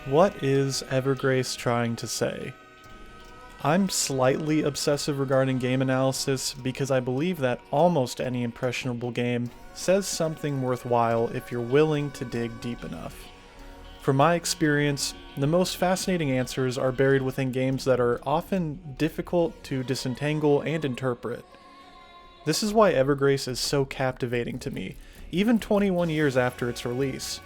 What is Evergrace trying to say? I'm slightly obsessive regarding game analysis because I believe that almost any impressionable game says something worthwhile if you're willing to dig deep enough. From my experience, the most fascinating answers are buried within games that are often difficult to disentangle and interpret. This is why Evergrace is so captivating to me, even 21 years after its release.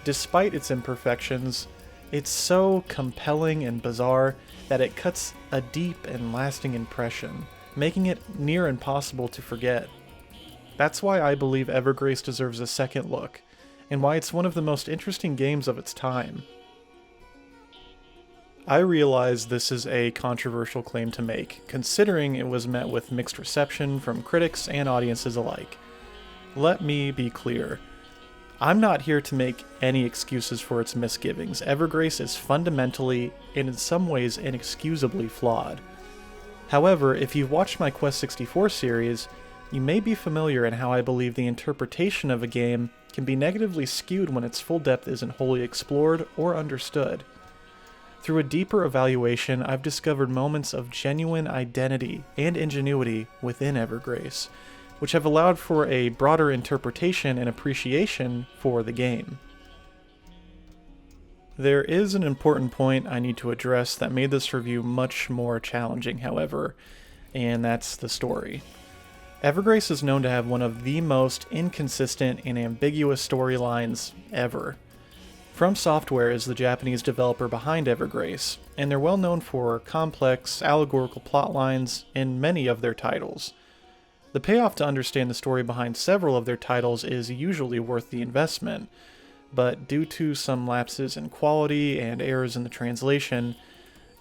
Despite its imperfections, it's so compelling and bizarre that it cuts a deep and lasting impression, making it near impossible to forget. That's why I believe Evergrace deserves a second look, and why it's one of the most interesting games of its time. I realize this is a controversial claim to make, considering it was met with mixed reception from critics and audiences alike. Let me be clear. I'm not here to make any excuses for its misgivings. Evergrace is fundamentally, and in some ways inexcusably, flawed. However, if you've watched my Quest 64 series, you may be familiar in how I believe the interpretation of a game can be negatively skewed when its full depth isn't wholly explored or understood. Through a deeper evaluation, I've discovered moments of genuine identity and ingenuity within Evergrace, which have allowed for a broader interpretation and appreciation for the game. There is an important point I need to address that made this review much more challenging, however, and that's the story. Evergrace is known to have one of the most inconsistent and ambiguous storylines ever. FromSoftware is the Japanese developer behind Evergrace, and they're well known for complex, allegorical plotlines in many of their titles. The payoff to understand the story behind several of their titles is usually worth the investment, but due to some lapses in quality and errors in the translation,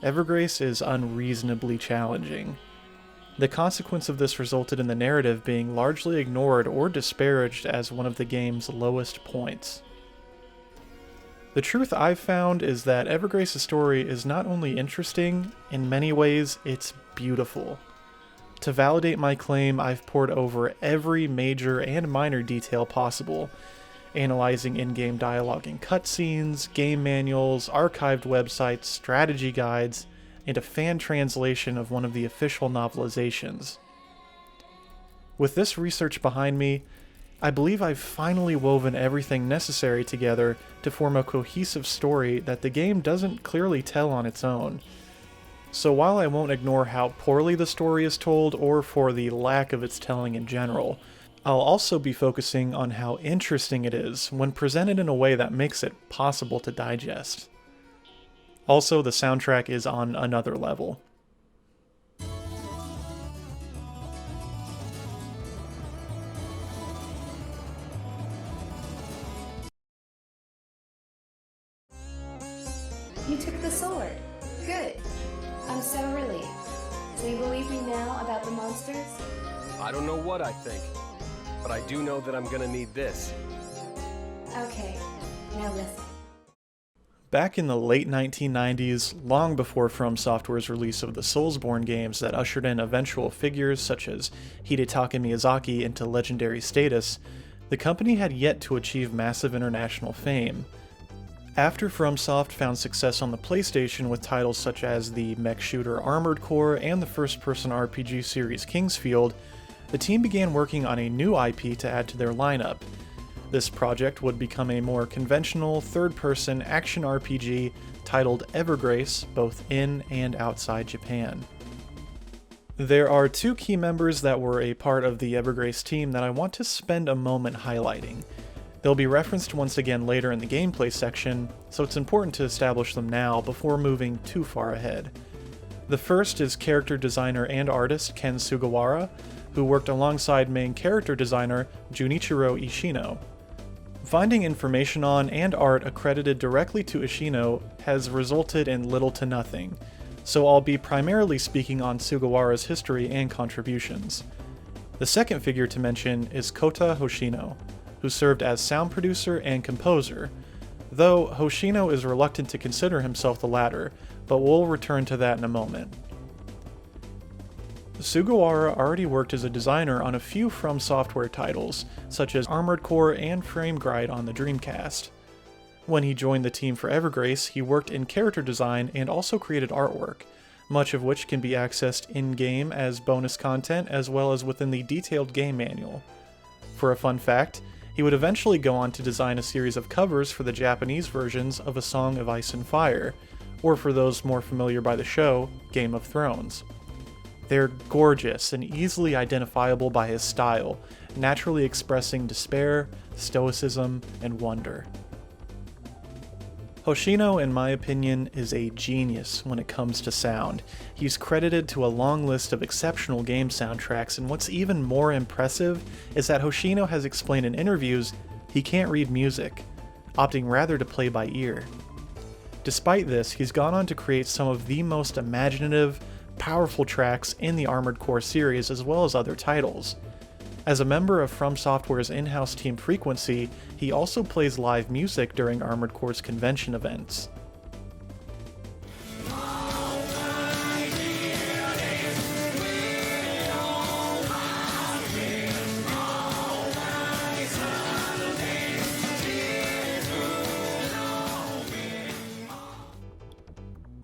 Evergrace is unreasonably challenging. The consequence of this resulted in the narrative being largely ignored or disparaged as one of the game's lowest points. The truth I've found is that Evergrace's story is not only interesting, in many ways, it's beautiful. To validate my claim, I've pored over every major and minor detail possible, analyzing in-game dialogue and cutscenes, game manuals, archived websites, strategy guides, and a fan translation of one of the official novelizations. With this research behind me, I believe I've finally woven everything necessary together to form a cohesive story that the game doesn't clearly tell on its own. So while I won't ignore how poorly the story is told or for the lack of its telling in general, I'll also be focusing on how interesting it is when presented in a way that makes it possible to digest. Also, the soundtrack is on another level. You took the sword. Good. I'm so relieved. Do you believe me now about the monsters? I don't know what I think, but I do know that I'm gonna need this. Okay, now listen. Back in the late 1990s, long before FromSoftware's release of the Soulsborne games that ushered in eventual figures such as Hidetaka Miyazaki into legendary status, the company had yet to achieve massive international fame. After FromSoft found success on the PlayStation with titles such as the mech shooter Armored Core and the first-person RPG series Kingsfield, the team began working on a new IP to add to their lineup. This project would become a more conventional third-person action RPG titled Evergrace, both in and outside Japan. There are two key members that were a part of the Evergrace team that I want to spend a moment highlighting. They'll be referenced once again later in the gameplay section, so it's important to establish them now before moving too far ahead. The first is character designer and artist Ken Sugawara, who worked alongside main character designer Junichiro Ishino. Finding information on and art accredited directly to Ishino has resulted in little to nothing, so I'll be primarily speaking on Sugawara's history and contributions. The second figure to mention is Kota Hoshino, who served as sound producer and composer, though Hoshino is reluctant to consider himself the latter, but we'll return to that in a moment. Sugawara already worked as a designer on a few FromSoftware titles, such as Armored Core and Frame Gride on the Dreamcast. When he joined the team for Evergrace, he worked in character design and also created artwork, much of which can be accessed in-game as bonus content as well as within the detailed game manual. For a fun fact, he would eventually go on to design a series of covers for the Japanese versions of A Song of Ice and Fire, or for those more familiar by the show, Game of Thrones. They're gorgeous and easily identifiable by his style, naturally expressing despair, stoicism, and wonder. Hoshino, in my opinion, is a genius when it comes to sound. He's credited to a long list of exceptional game soundtracks, and what's even more impressive is that Hoshino has explained in interviews he can't read music, opting rather to play by ear. Despite this, he's gone on to create some of the most imaginative, powerful tracks in the Armored Core series as well as other titles. As a member of FromSoftware's in-house team Frequency, he also plays live music during Armored Core's convention events.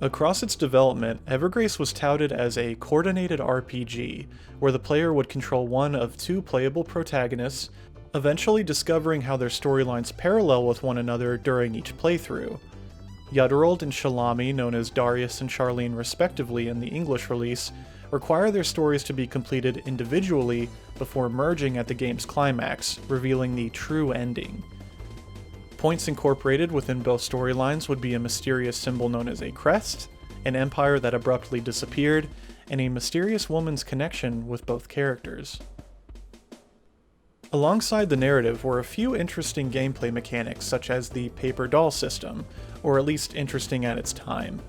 Across its development, Evergrace was touted as a coordinated RPG, where the player would control one of two playable protagonists, eventually discovering how their storylines parallel with one another during each playthrough. Yudderold and Shalami, known as Darius and Charlene respectively in the English release, require their stories to be completed individually before merging at the game's climax, revealing the true ending. Points incorporated within both storylines would be a mysterious symbol known as a crest, an empire that abruptly disappeared, and a mysterious woman's connection with both characters. Alongside the narrative were a few interesting gameplay mechanics such as the paper doll system, or at least interesting at its time.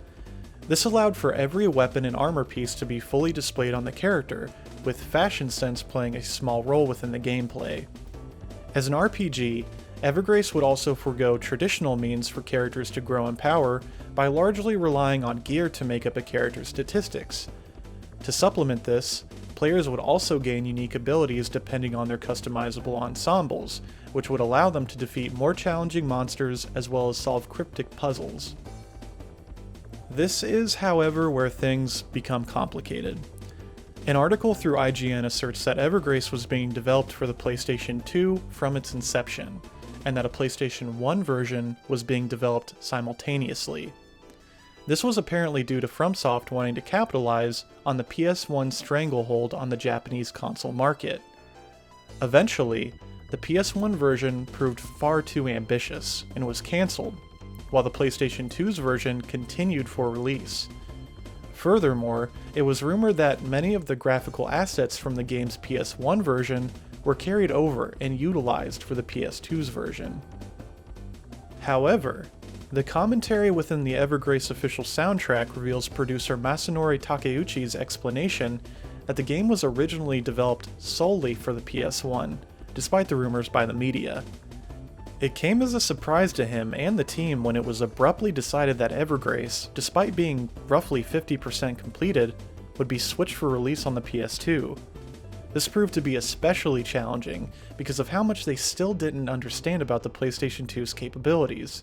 This allowed for every weapon and armor piece to be fully displayed on the character, with fashion sense playing a small role within the gameplay. As an RPG, Evergrace would also forego traditional means for characters to grow in power by largely relying on gear to make up a character's statistics. To supplement this, players would also gain unique abilities depending on their customizable ensembles, which would allow them to defeat more challenging monsters as well as solve cryptic puzzles. This is, however, where things become complicated. An article through IGN asserts that Evergrace was being developed for the PlayStation 2 from its inception, and that a PlayStation 1 version was being developed simultaneously. This was apparently due to FromSoft wanting to capitalize on the PS1 stranglehold on the Japanese console market. Eventually, the PS1 version proved far too ambitious and was cancelled, while the PlayStation 2's version continued for release. Furthermore, it was rumored that many of the graphical assets from the game's PS1 version were carried over and utilized for the PS2's version. However, the commentary within the Evergrace official soundtrack reveals producer Masanori Takeuchi's explanation that the game was originally developed solely for the PS1, despite the rumors by the media. It came as a surprise to him and the team when it was abruptly decided that Evergrace, despite being roughly 50% completed, would be switched for release on the PS2. This proved to be especially challenging because of how much they still didn't understand about the PlayStation 2's capabilities.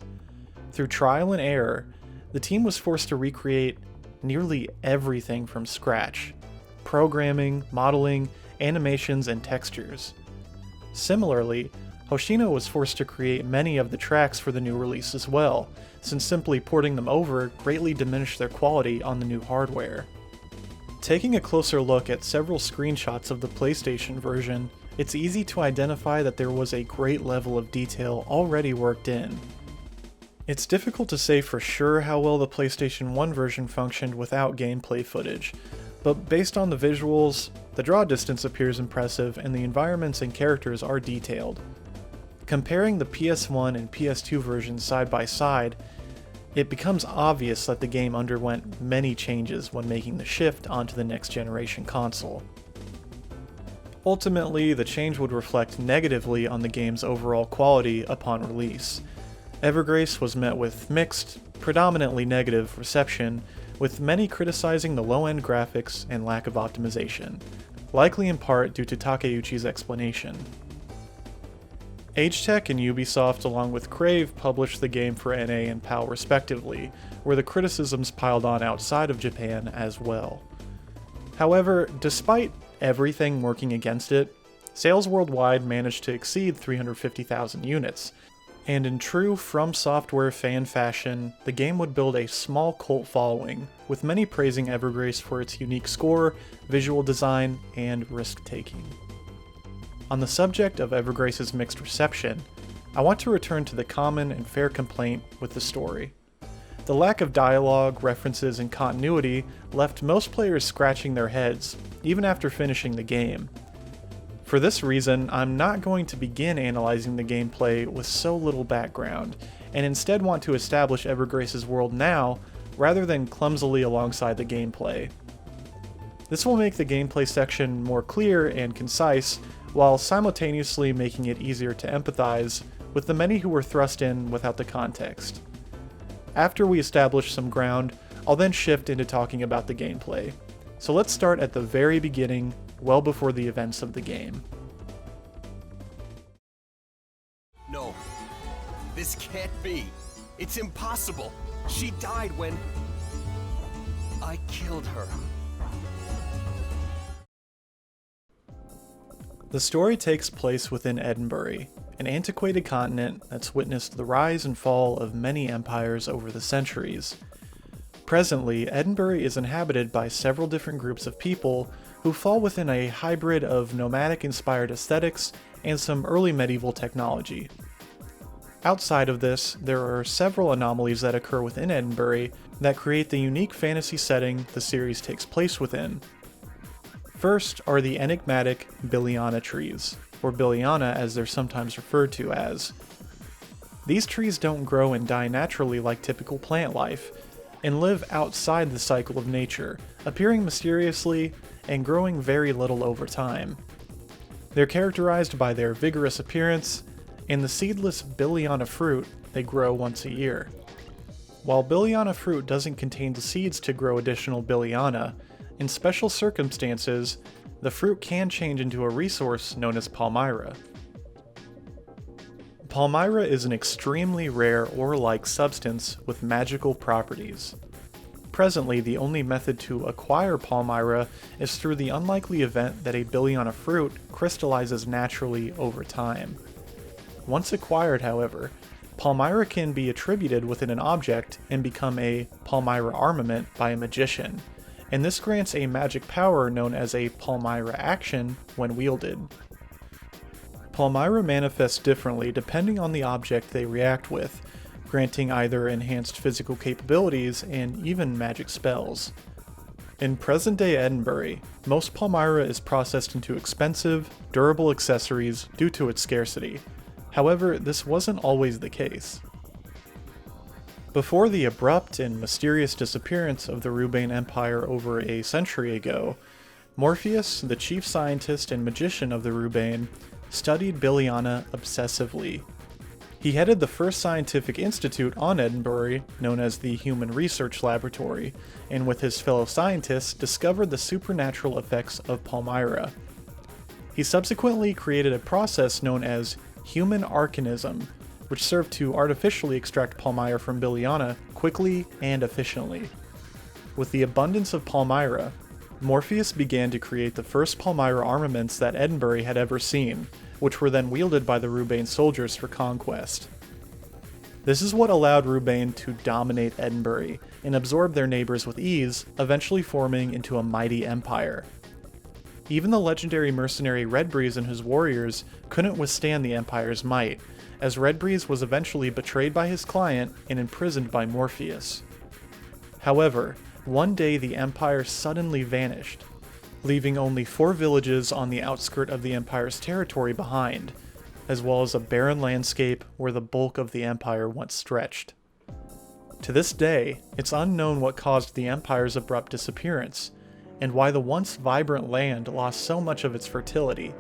Through trial and error, the team was forced to recreate nearly everything from scratch: programming, modeling, animations, and textures. Similarly, Hoshino was forced to create many of the tracks for the new release as well, since simply porting them over greatly diminished their quality on the new hardware. Taking a closer look at several screenshots of the PlayStation version, it's easy to identify that there was a great level of detail already worked in. It's difficult to say for sure how well the PlayStation 1 version functioned without gameplay footage, but based on the visuals, the draw distance appears impressive and the environments and characters are detailed. Comparing the PS1 and PS2 versions side by side, it becomes obvious that the game underwent many changes when making the shift onto the next generation console. Ultimately, the change would reflect negatively on the game's overall quality upon release. Evergrace was met with mixed, predominantly negative reception, with many criticizing the low-end graphics and lack of optimization, likely in part due to Takeuchi's explanation. Agetech and Ubisoft, along with Crave, published the game for NA and PAL respectively, where the criticisms piled on outside of Japan as well. However, despite everything working against it, sales worldwide managed to exceed 350,000 units, and in true FromSoftware fan fashion, the game would build a small cult following, with many praising Evergrace for its unique score, visual design, and risk-taking. On the subject of Evergrace's mixed reception, I want to return to the common and fair complaint with the story. The lack of dialogue, references, and continuity left most players scratching their heads, even after finishing the game. For this reason, I'm not going to begin analyzing the gameplay with so little background, and instead want to establish Evergrace's world now, rather than clumsily alongside the gameplay. This will make the gameplay section more clear and concise, while simultaneously making it easier to empathize with the many who were thrust in without the context. After we establish some ground, I'll then shift into talking about the gameplay. So let's start at the very beginning, well before the events of the game. No, this can't be. It's impossible. She died when I killed her. The story takes place within Edinburgh, an antiquated continent that's witnessed the rise and fall of many empires over the centuries. Presently, Edinburgh is inhabited by several different groups of people who fall within a hybrid of nomadic-inspired aesthetics and some early medieval technology. Outside of this, there are several anomalies that occur within Edinburgh that create the unique fantasy setting the series takes place within. First are the enigmatic Biliana trees, or Biliana as they're sometimes referred to as. These trees don't grow and die naturally like typical plant life, and live outside the cycle of nature, appearing mysteriously and growing very little over time. They're characterized by their vigorous appearance and the seedless Biliana fruit they grow once a year. While Biliana fruit doesn't contain the seeds to grow additional Biliana, in special circumstances, the fruit can change into a resource known as Palmyra. Palmyra is an extremely rare ore-like substance with magical properties. Presently, the only method to acquire Palmyra is through the unlikely event that a Biliana fruit crystallizes naturally over time. Once acquired, however, Palmyra can be attributed within an object and become a Palmyra armament by a magician, and this grants a magic power known as a Palmyra action when wielded. Palmyra manifests differently depending on the object they react with, granting either enhanced physical capabilities and even magic spells. In present-day Edinburgh, most Palmyra is processed into expensive, durable accessories due to its scarcity. However, this wasn't always the case. Before the abrupt and mysterious disappearance of the Rubane Empire over a century ago, Morpheus, the chief scientist and magician of the Rubane, studied Biliana obsessively. He headed the first scientific institute on Edinburgh, known as the Human Research Laboratory, and with his fellow scientists discovered the supernatural effects of Palmyra. He subsequently created a process known as human arcanism, which served to artificially extract Palmyra from Biliana quickly and efficiently. With the abundance of Palmyra, Morpheus began to create the first Palmyra armaments that Edinburgh had ever seen, which were then wielded by the Rubane soldiers for conquest. This is what allowed Rubane to dominate Edinburgh and absorb their neighbors with ease, eventually forming into a mighty empire. Even the legendary mercenary Redbreeze and his warriors couldn't withstand the Empire's might, as Redbreeze was eventually betrayed by his client and imprisoned by Morpheus. However, one day the Empire suddenly vanished, leaving only 4 villages on the outskirt of the Empire's territory behind, as well as a barren landscape where the bulk of the Empire once stretched. To this day, it's unknown what caused the Empire's abrupt disappearance, and why the once vibrant land lost so much of its fertility.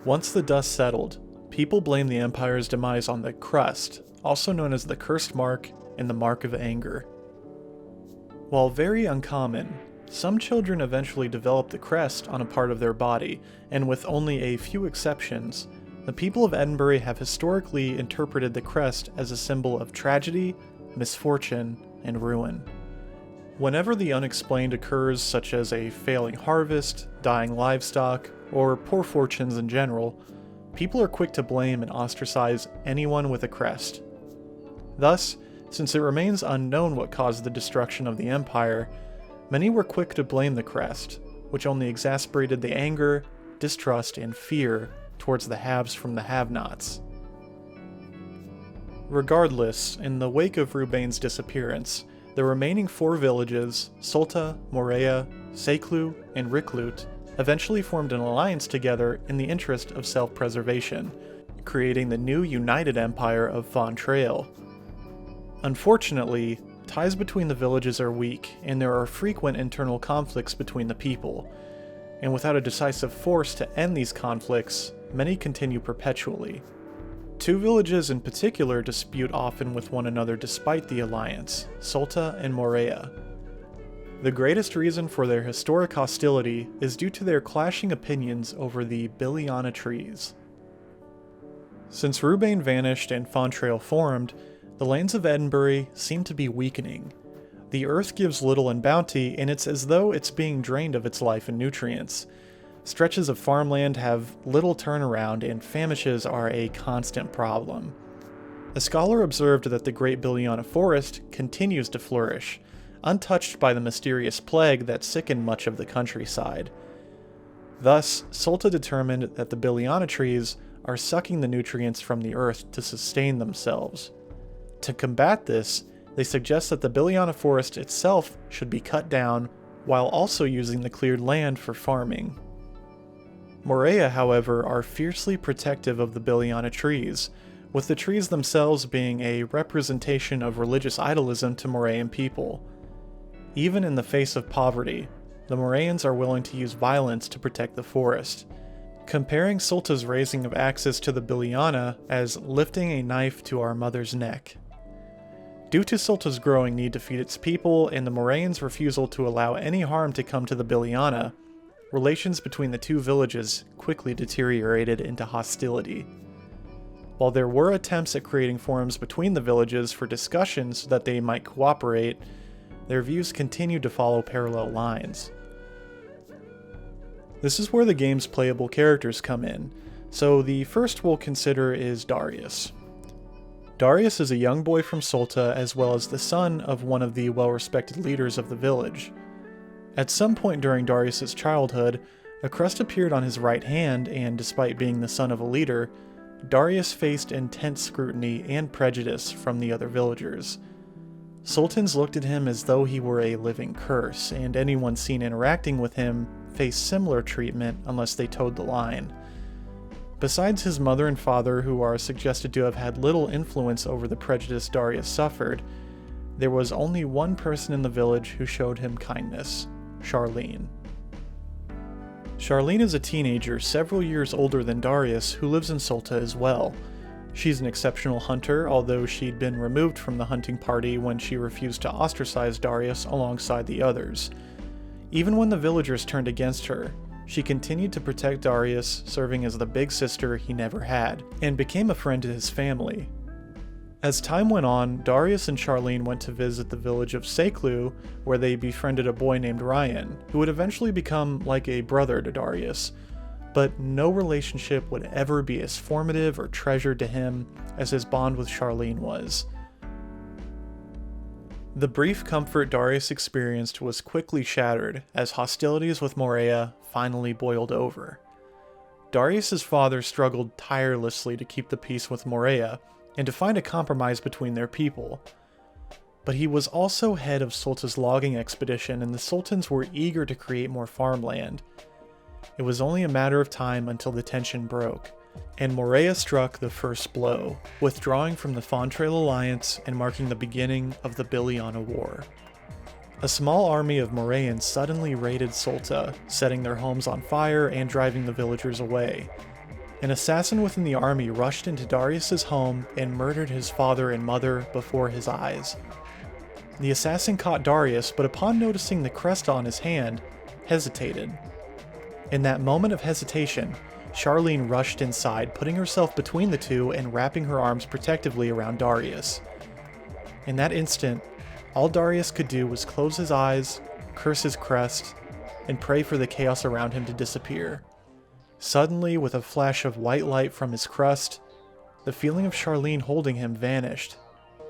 Once the dust settled, people blamed the Empire's demise on the crust, also known as the Cursed Mark and the Mark of Anger. While very uncommon, some children eventually develop the crest on a part of their body, and with only a few exceptions, the people of Edinburgh have historically interpreted the crest as a symbol of tragedy, misfortune, and ruin. Whenever the unexplained occurs, such as a failing harvest, dying livestock, or poor fortunes in general, people are quick to blame and ostracize anyone with a crest. Thus, since it remains unknown what caused the destruction of the empire, many were quick to blame the crest, which only exacerbated the anger, distrust, and fear towards the haves from the have-nots. Regardless, in the wake of Rubain's disappearance, the remaining 4 villages, Solta, Morea, Seclu, and Riklut, eventually formed an alliance together in the interest of self-preservation, creating the new united empire of Von Trail. Unfortunately, ties between the villages are weak, and there are frequent internal conflicts between the people, and without a decisive force to end these conflicts, many continue perpetually. 2 villages in particular dispute often with one another despite the alliance, Solta and Morea. The greatest reason for their historic hostility is due to their clashing opinions over the Biliana trees. Since Rubain vanished and Fontrail formed, the lands of Edinburgh seem to be weakening. The earth gives little in bounty, and it's as though it's being drained of its life and nutrients. Stretches of farmland have little turnaround, and famishes are a constant problem. A scholar observed that the Great Biliana Forest continues to flourish, untouched by the mysterious plague that sickened much of the countryside. Thus, Solta determined that the Biliana trees are sucking the nutrients from the earth to sustain themselves. To combat this, they suggest that the Biliana Forest itself should be cut down, while also using the cleared land for farming. Morea, however, are fiercely protective of the Biliana trees, with the trees themselves being a representation of religious idolism to Morean people. Even in the face of poverty, the Moreans are willing to use violence to protect the forest, comparing Solta's raising of axes to the Biliana as lifting a knife to our mother's neck. Due to Solta's growing need to feed its people and the Moreans' refusal to allow any harm to come to the Biliana, relations between the 2 villages quickly deteriorated into hostility. While there were attempts at creating forums between the villages for discussions so that they might cooperate, their views continued to follow parallel lines. This is where the game's playable characters come in, so the first we'll consider is Darius. Darius is a young boy from Solta as well as the son of one of the well-respected leaders of the village. At some point during Darius' childhood, a crest appeared on his right hand, and despite being the son of a leader, Darius faced intense scrutiny and prejudice from the other villagers. Sultans looked at him as though he were a living curse, and anyone seen interacting with him faced similar treatment unless they towed the line. Besides his mother and father, who are suggested to have had little influence over the prejudice Darius suffered, there was only one person in the village who showed him kindness: Charlene. Charlene is a teenager several years older than Darius who lives in Solta as well. She's an exceptional hunter, although she'd been removed from the hunting party when she refused to ostracize Darius alongside the others. Even when the villagers turned against her, she continued to protect Darius, serving as the big sister he never had, and became a friend to his family. As time went on, Darius and Charlene went to visit the village of Seclu, where they befriended a boy named Ryan, who would eventually become like a brother to Darius. But no relationship would ever be as formative or treasured to him as his bond with Charlene was. The brief comfort Darius experienced was quickly shattered as hostilities with Morea finally boiled over. Darius' father struggled tirelessly to keep the peace with Morea and to find a compromise between their people. But he was also head of Solta's logging expedition, and the Sultans were eager to create more farmland. It was only a matter of time until the tension broke, and Morea struck the first blow, withdrawing from the Fontrail alliance and marking the beginning of the Biliana War. A small army of Moreans suddenly raided Solta, setting their homes on fire and driving the villagers away. An assassin within the army rushed into Darius' home and murdered his father and mother before his eyes. The assassin caught Darius, but upon noticing the crest on his hand, hesitated. In that moment of hesitation, Charlene rushed inside, putting herself between the two and wrapping her arms protectively around Darius. In that instant, all Darius could do was close his eyes, curse his crest, and pray for the chaos around him to disappear. Suddenly, with a flash of white light from his crest, the feeling of Charlene holding him vanished,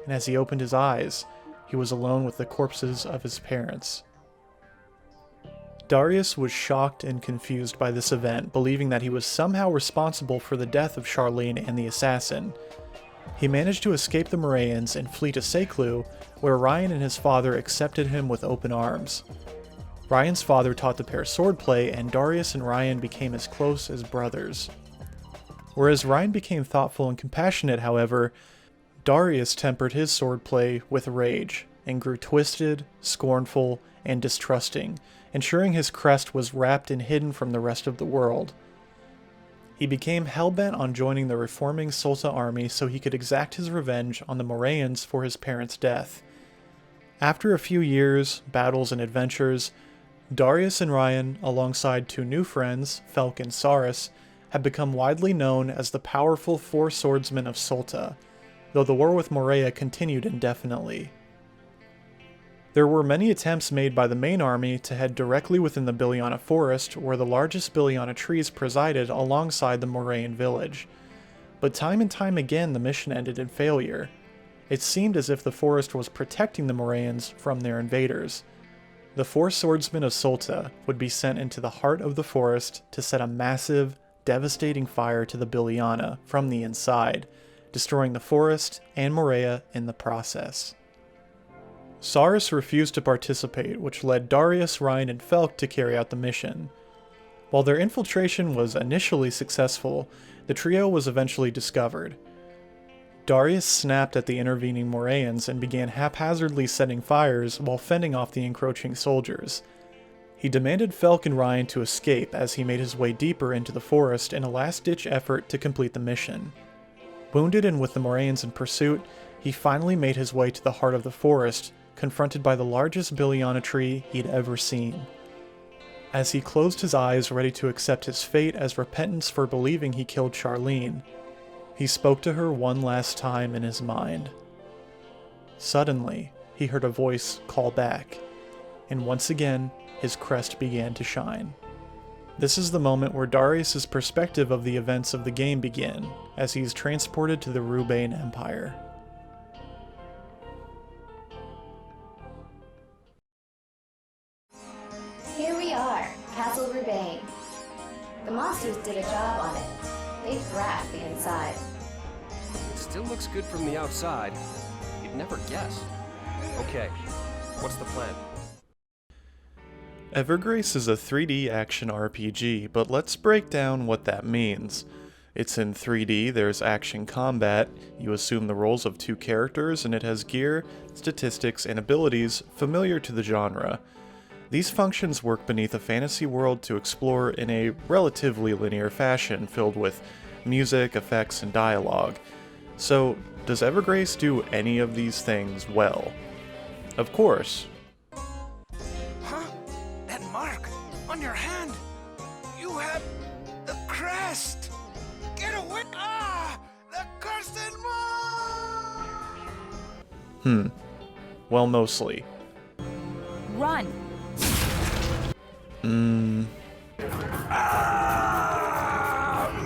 and as he opened his eyes, he was alone with the corpses of his parents. Darius was shocked and confused by this event, believing that he was somehow responsible for the death of Charlene and the assassin. He managed to escape the Moraeans and flee to Seclu, where Ryan and his father accepted him with open arms. Ryan's father taught the pair swordplay, and Darius and Ryan became as close as brothers. Whereas Ryan became thoughtful and compassionate, however, Darius tempered his swordplay with rage and grew twisted, scornful, and distrusting, ensuring his crest was wrapped and hidden from the rest of the world. He became hellbent on joining the reforming Solta army so he could exact his revenge on the Moraeans for his parents' death. After a few years, battles, and adventures, Darius and Ryan, alongside two new friends, Felk and Saris, have become widely known as the powerful four swordsmen of Solta, though the war with Morea continued indefinitely. There were many attempts made by the main army to head directly within the Biliana forest, where the largest Biliana trees presided alongside the Moraean village. But time and time again the mission ended in failure. It seemed as if the forest was protecting the Moraeans from their invaders. The four swordsmen of Solta would be sent into the heart of the forest to set a massive, devastating fire to the Biliana from the inside, destroying the forest and Morea in the process. Saris refused to participate, which led Darius, Ryan, and Felk to carry out the mission. While their infiltration was initially successful, the trio was eventually discovered. Darius snapped at the intervening Moraeans and began haphazardly setting fires while fending off the encroaching soldiers. He demanded Felk and Ryan to escape as he made his way deeper into the forest in a last-ditch effort to complete the mission. Wounded and with the Moraeans in pursuit, he finally made his way to the heart of the forest, confronted by the largest Biliana tree he'd ever seen. As he closed his eyes, ready to accept his fate as repentance for believing he killed Charlene, he spoke to her one last time in his mind. Suddenly, he heard a voice call back, and once again, his crest began to shine. This is the moment where Darius' perspective of the events of the game begin, as he's transported to the Rubain Empire. Here we are, Castle Rubain. The monsters did a job on it. They thrashed the inside. It still looks good from the outside. You'd never guess. Okay, what's the plan? Evergrace is a 3D action RPG, but let's break down what that means. It's in 3D, there's action combat, you assume the roles of two characters, and it has gear, statistics, and abilities familiar to the genre. These functions work beneath a fantasy world to explore in a relatively linear fashion filled with music, effects, and dialogue. So, does Evergrace do any of these things well? Of course. Huh? That mark on your hand! You have the crest! Get away! Ah! The cursed mark! Well, mostly. Run!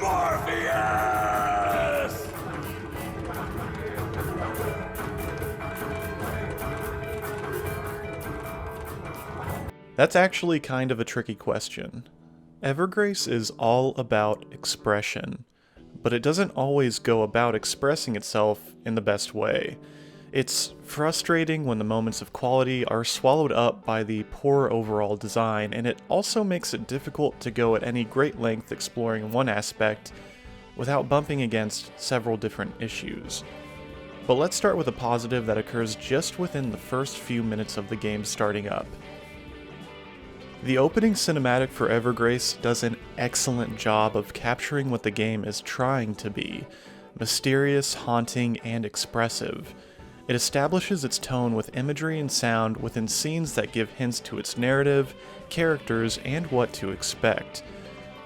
Morpheus! That's actually kind of a tricky question. Evergrace is all about expression, but it doesn't always go about expressing itself in the best way. It's frustrating when the moments of quality are swallowed up by the poor overall design, and it also makes it difficult to go at any great length exploring one aspect without bumping against several different issues. But let's start with a positive that occurs just within the first few minutes of the game starting up. The opening cinematic for Evergrace does an excellent job of capturing what the game is trying to be: mysterious, haunting, and expressive. It establishes its tone with imagery and sound within scenes that give hints to its narrative, characters, and what to expect.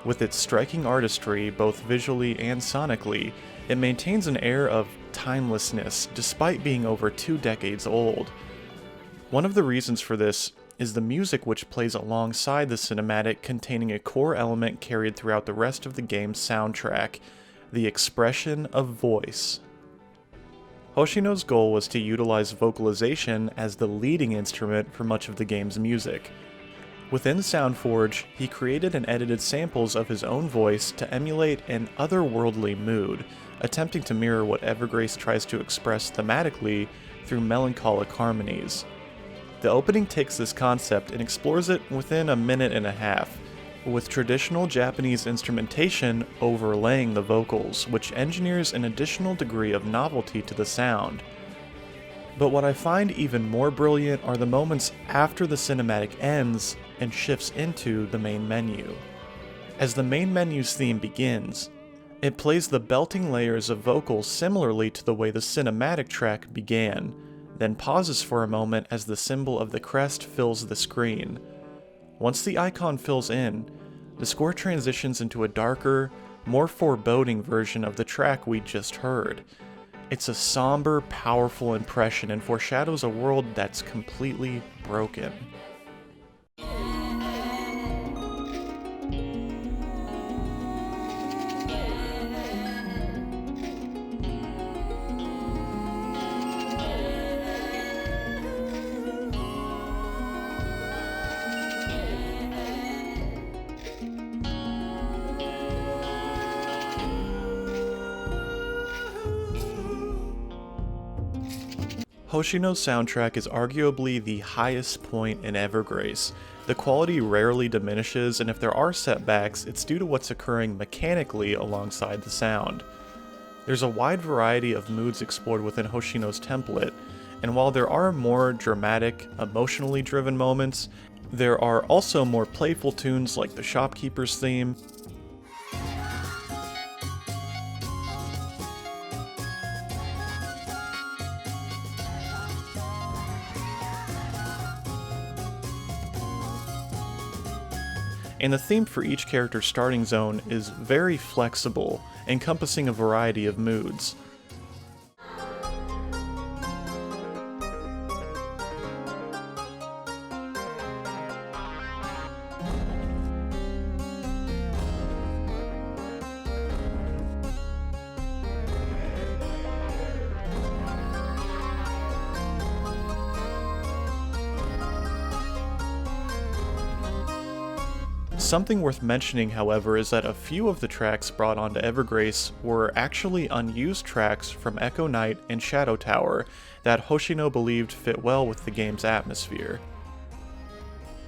With its striking artistry, both visually and sonically, it maintains an air of timelessness despite being over 2 decades old. One of the reasons for this is the music which plays alongside the cinematic, containing a core element carried throughout the rest of the game's soundtrack: the expression of voice. Hoshino's goal was to utilize vocalization as the leading instrument for much of the game's music. Within SoundForge, he created and edited samples of his own voice to emulate an otherworldly mood, attempting to mirror what Evergrace tries to express thematically through melancholic harmonies. The opening takes this concept and explores it within a minute and a half, with traditional Japanese instrumentation overlaying the vocals, which engineers an additional degree of novelty to the sound. But what I find even more brilliant are the moments after the cinematic ends and shifts into the main menu. As the main menu's theme begins, it plays the belting layers of vocals similarly to the way the cinematic track began, then pauses for a moment as the symbol of the crest fills the screen. Once the icon fills in, the score transitions into a darker, more foreboding version of the track we just heard. It's a somber, powerful impression and foreshadows a world that's completely broken. Hoshino's soundtrack is arguably the highest point in Evergrace. The quality rarely diminishes, and if there are setbacks, it's due to what's occurring mechanically alongside the sound. There's a wide variety of moods explored within Hoshino's template, and while there are more dramatic, emotionally driven moments, there are also more playful tunes like the Shopkeeper's theme, and the theme for each character's starting zone is very flexible, encompassing a variety of moods. Something worth mentioning, however, is that a few of the tracks brought onto Evergrace were actually unused tracks from Echo Knight and Shadow Tower that Hoshino believed fit well with the game's atmosphere.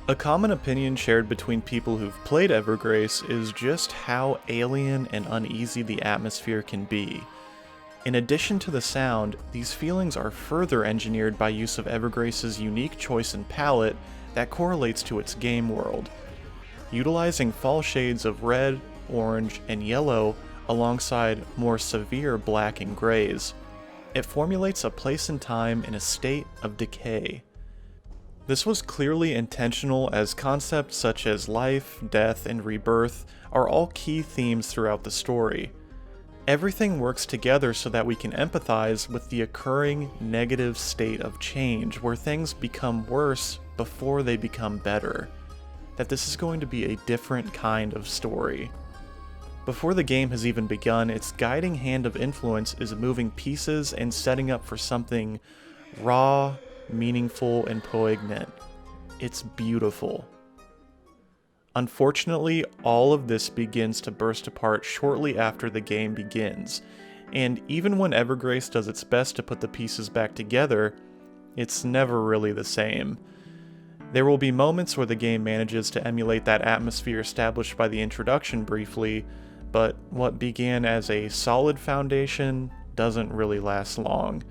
A common opinion shared between people who've played Evergrace is just how alien and uneasy the atmosphere can be. In addition to the sound, these feelings are further engineered by use of Evergrace's unique choice in palette that correlates to its game world. Utilizing fall shades of red, orange, and yellow alongside more severe black and grays, it formulates a place and time in a state of decay. This was clearly intentional, as concepts such as life, death, and rebirth are all key themes throughout the story. Everything works together so that we can empathize with the occurring negative state of change, where things become worse before they become better. That this is going to be a different kind of story. Before the game has even begun, its guiding hand of influence is moving pieces and setting up for something raw, meaningful, and poignant. It's beautiful. Unfortunately, all of this begins to burst apart shortly after the game begins, and even when Evergrace does its best to put the pieces back together, it's never really the same. There will be moments where the game manages to emulate that atmosphere established by the introduction briefly, but what began as a solid foundation doesn't really last long.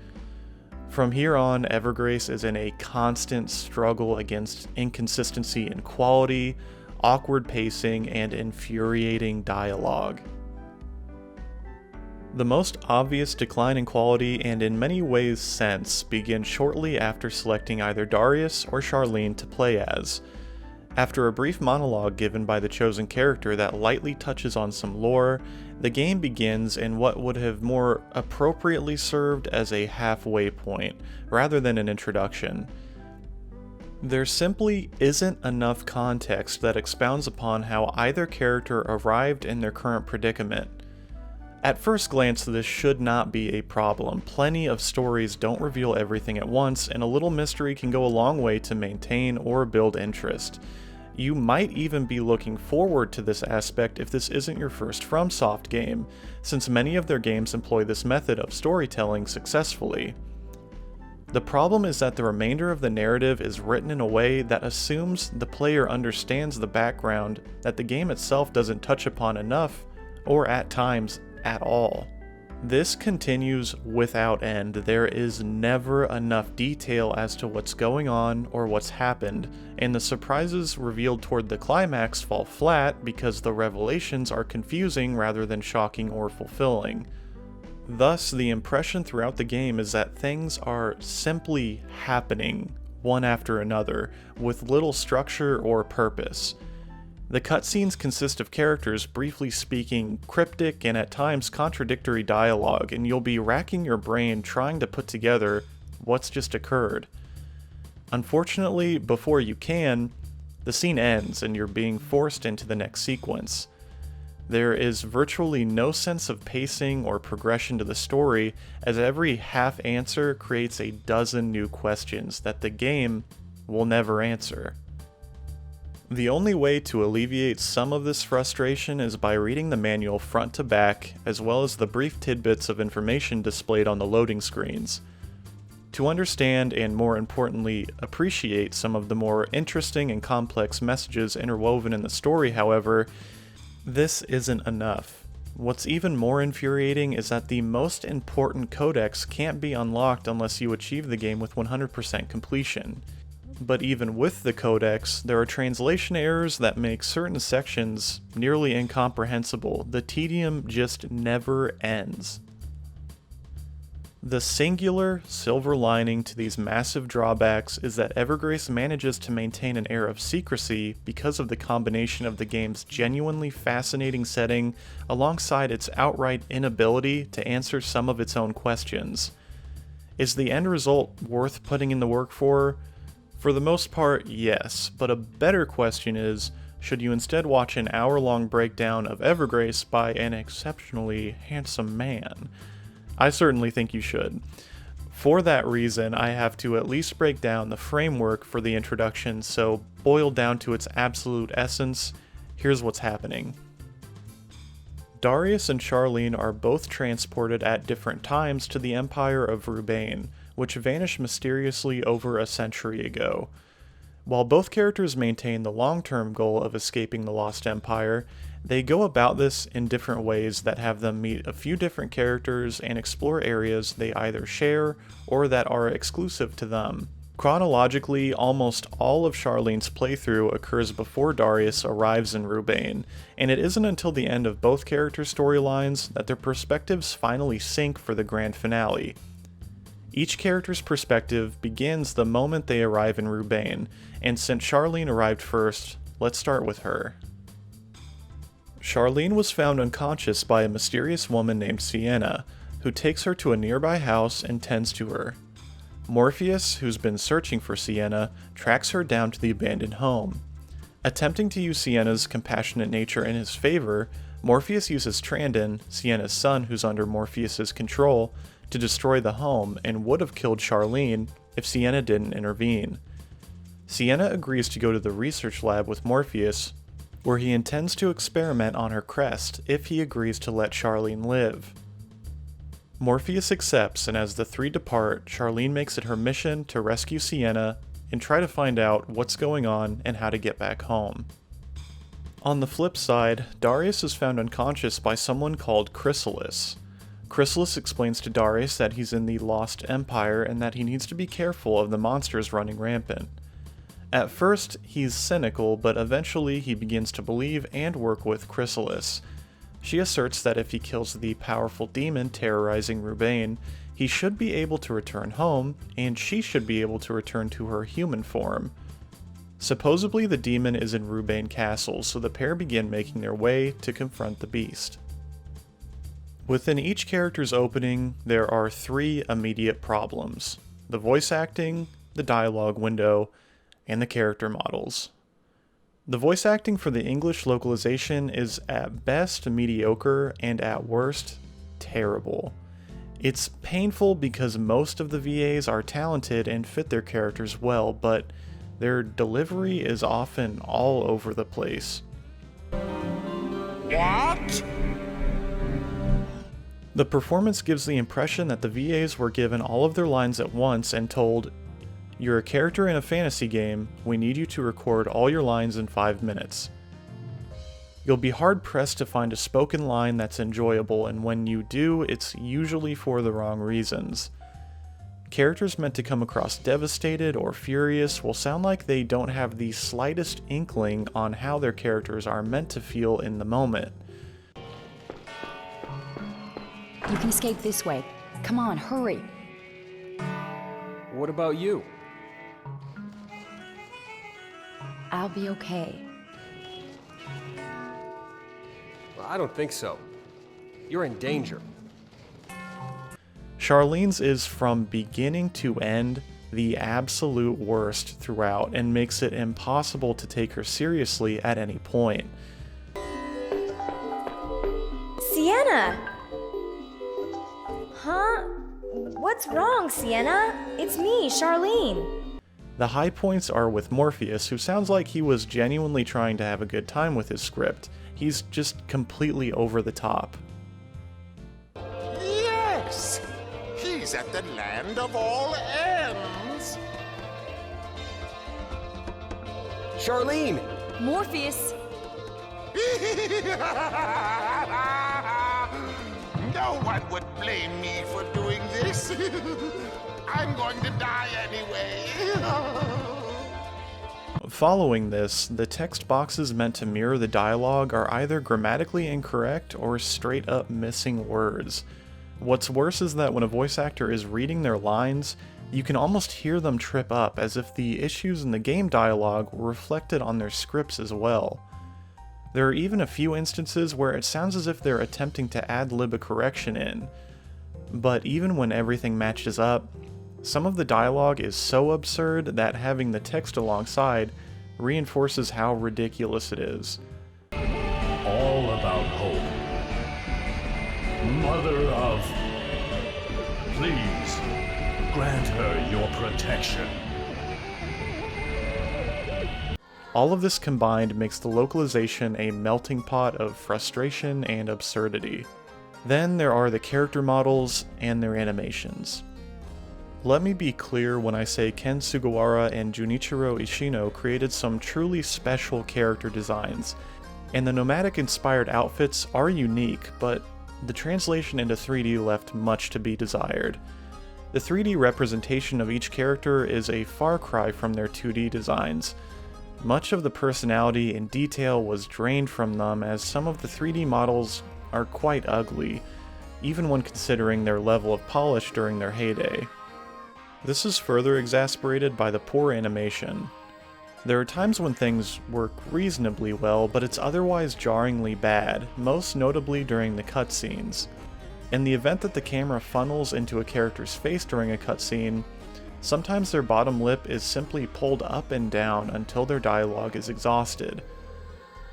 From here on, Evergrace is in a constant struggle against inconsistency in quality, awkward pacing, and infuriating dialogue. The most obvious decline in quality and in many ways sense begins shortly after selecting either Darius or Charlene to play as. After a brief monologue given by the chosen character that lightly touches on some lore, the game begins in what would have more appropriately served as a halfway point, rather than an introduction. There simply isn't enough context that expounds upon how either character arrived in their current predicament. At first glance, this should not be a problem. Plenty of stories don't reveal everything at once, and a little mystery can go a long way to maintain or build interest. You might even be looking forward to this aspect if this isn't your first FromSoft game, since many of their games employ this method of storytelling successfully. The problem is that the remainder of the narrative is written in a way that assumes the player understands the background that the game itself doesn't touch upon enough, or at times, at all. This continues without end. There is never enough detail as to what's going on or what's happened, and the surprises revealed toward the climax fall flat because the revelations are confusing rather than shocking or fulfilling. Thus, the impression throughout the game is that things are simply happening, one after another, with little structure or purpose. The cutscenes consist of characters briefly speaking cryptic and at times contradictory dialogue, and you'll be racking your brain trying to put together what's just occurred. Unfortunately, before you can, the scene ends and you're being forced into the next sequence. There is virtually no sense of pacing or progression to the story, as every half answer creates a dozen new questions that the game will never answer. The only way to alleviate some of this frustration is by reading the manual front to back, as well as the brief tidbits of information displayed on the loading screens. To understand and, more importantly, appreciate some of the more interesting and complex messages interwoven in the story, however, this isn't enough. What's even more infuriating is that the most important codex can't be unlocked unless you achieve the game with 100% completion. But even with the codex, there are translation errors that make certain sections nearly incomprehensible. The tedium just never ends. The singular silver lining to these massive drawbacks is that Evergrace manages to maintain an air of secrecy because of the combination of the game's genuinely fascinating setting alongside its outright inability to answer some of its own questions. Is the end result worth putting in the work for? For the most part, yes, but a better question is, should you instead watch an hour-long breakdown of Evergrace by an exceptionally handsome man? I certainly think you should. For that reason, I have to at least break down the framework for the introduction, so boiled down to its absolute essence, here's what's happening. Darius and Charlene are both transported at different times to the Empire of Rubain, which vanished mysteriously over a century ago. While both characters maintain the long-term goal of escaping the Lost Empire, they go about this in different ways that have them meet a few different characters and explore areas they either share or that are exclusive to them. Chronologically, almost all of Charlene's playthrough occurs before Darius arrives in Rubain, and it isn't until the end of both character storylines that their perspectives finally sync for the grand finale. Each character's perspective begins the moment they arrive in Rubain, and since Charlene arrived first, let's start with her. Charlene was found unconscious by a mysterious woman named Sienna, who takes her to a nearby house and tends to her. Morpheus, who's been searching for Sienna, tracks her down to the abandoned home. Attempting to use Sienna's compassionate nature in his favor, Morpheus uses Trandon, Sienna's son who's under Morpheus's control, to destroy the home and would have killed Charlene if Sienna didn't intervene. Sienna agrees to go to the research lab with Morpheus, where he intends to experiment on her crest if he agrees to let Charlene live. Morpheus accepts, and as the three depart, Charlene makes it her mission to rescue Sienna and try to find out what's going on and how to get back home. On the flip side, Darius is found unconscious by someone called Chrysalis. Chrysalis explains to Darius that he's in the Lost Empire and that he needs to be careful of the monsters running rampant. At first, he's cynical, but eventually he begins to believe and work with Chrysalis. She asserts that if he kills the powerful demon terrorizing Rubain, he should be able to return home, and she should be able to return to her human form. Supposedly the demon is in Rubain Castle, so the pair begin making their way to confront the beast. Within each character's opening, there are 3 immediate problems: the voice acting, the dialogue window, and the character models. The voice acting for the English localization is at best mediocre and at worst terrible. It's painful because most of the VAs are talented and fit their characters well, but their delivery is often all over the place. What? The performance gives the impression that the VAs were given all of their lines at once and told, "You're a character in a fantasy game, we need you to record all your lines in 5 minutes." You'll be hard-pressed to find a spoken line that's enjoyable, and when you do, it's usually for the wrong reasons. Characters meant to come across devastated or furious will sound like they don't have the slightest inkling on how their characters are meant to feel in the moment. You can escape this way. Come on, hurry. What about you? I'll be okay. Well, I don't think so. You're in danger. Charlene's is from beginning to end the absolute worst throughout and makes it impossible to take her seriously at any point. Sienna! Huh? What's wrong, Sienna? It's me, Charlene. The high points are with Morpheus, who sounds like he was genuinely trying to have a good time with his script. He's just completely over the top. Yes! He's at the land of all ends! Charlene! Morpheus! No one would blame me for doing this. I'm going to die anyway. Following this, the text boxes meant to mirror the dialogue are either grammatically incorrect or straight up missing words. What's worse is that when a voice actor is reading their lines, you can almost hear them trip up, as if the issues in the game dialogue were reflected on their scripts as well. There are even a few instances where it sounds as if they're attempting to ad-lib a correction in. But even when everything matches up, some of the dialogue is so absurd that having the text alongside reinforces how ridiculous it is. All about hope. Mother of... Please, grant her your protection. All of this combined makes the localization a melting pot of frustration and absurdity. Then there are the character models and their animations. Let me be clear when I say Ken Sugawara and Junichiro Ishino created some truly special character designs, and the nomadic-inspired outfits are unique, but the translation into 3D left much to be desired. The 3D representation of each character is a far cry from their 2D designs. Much of the personality and detail was drained from them, as some of the 3D models are quite ugly, even when considering their level of polish during their heyday. This is further exacerbated by the poor animation. There are times when things work reasonably well, but it's otherwise jarringly bad, most notably during the cutscenes. In the event that the camera funnels into a character's face during a cutscene, sometimes their bottom lip is simply pulled up and down until their dialogue is exhausted.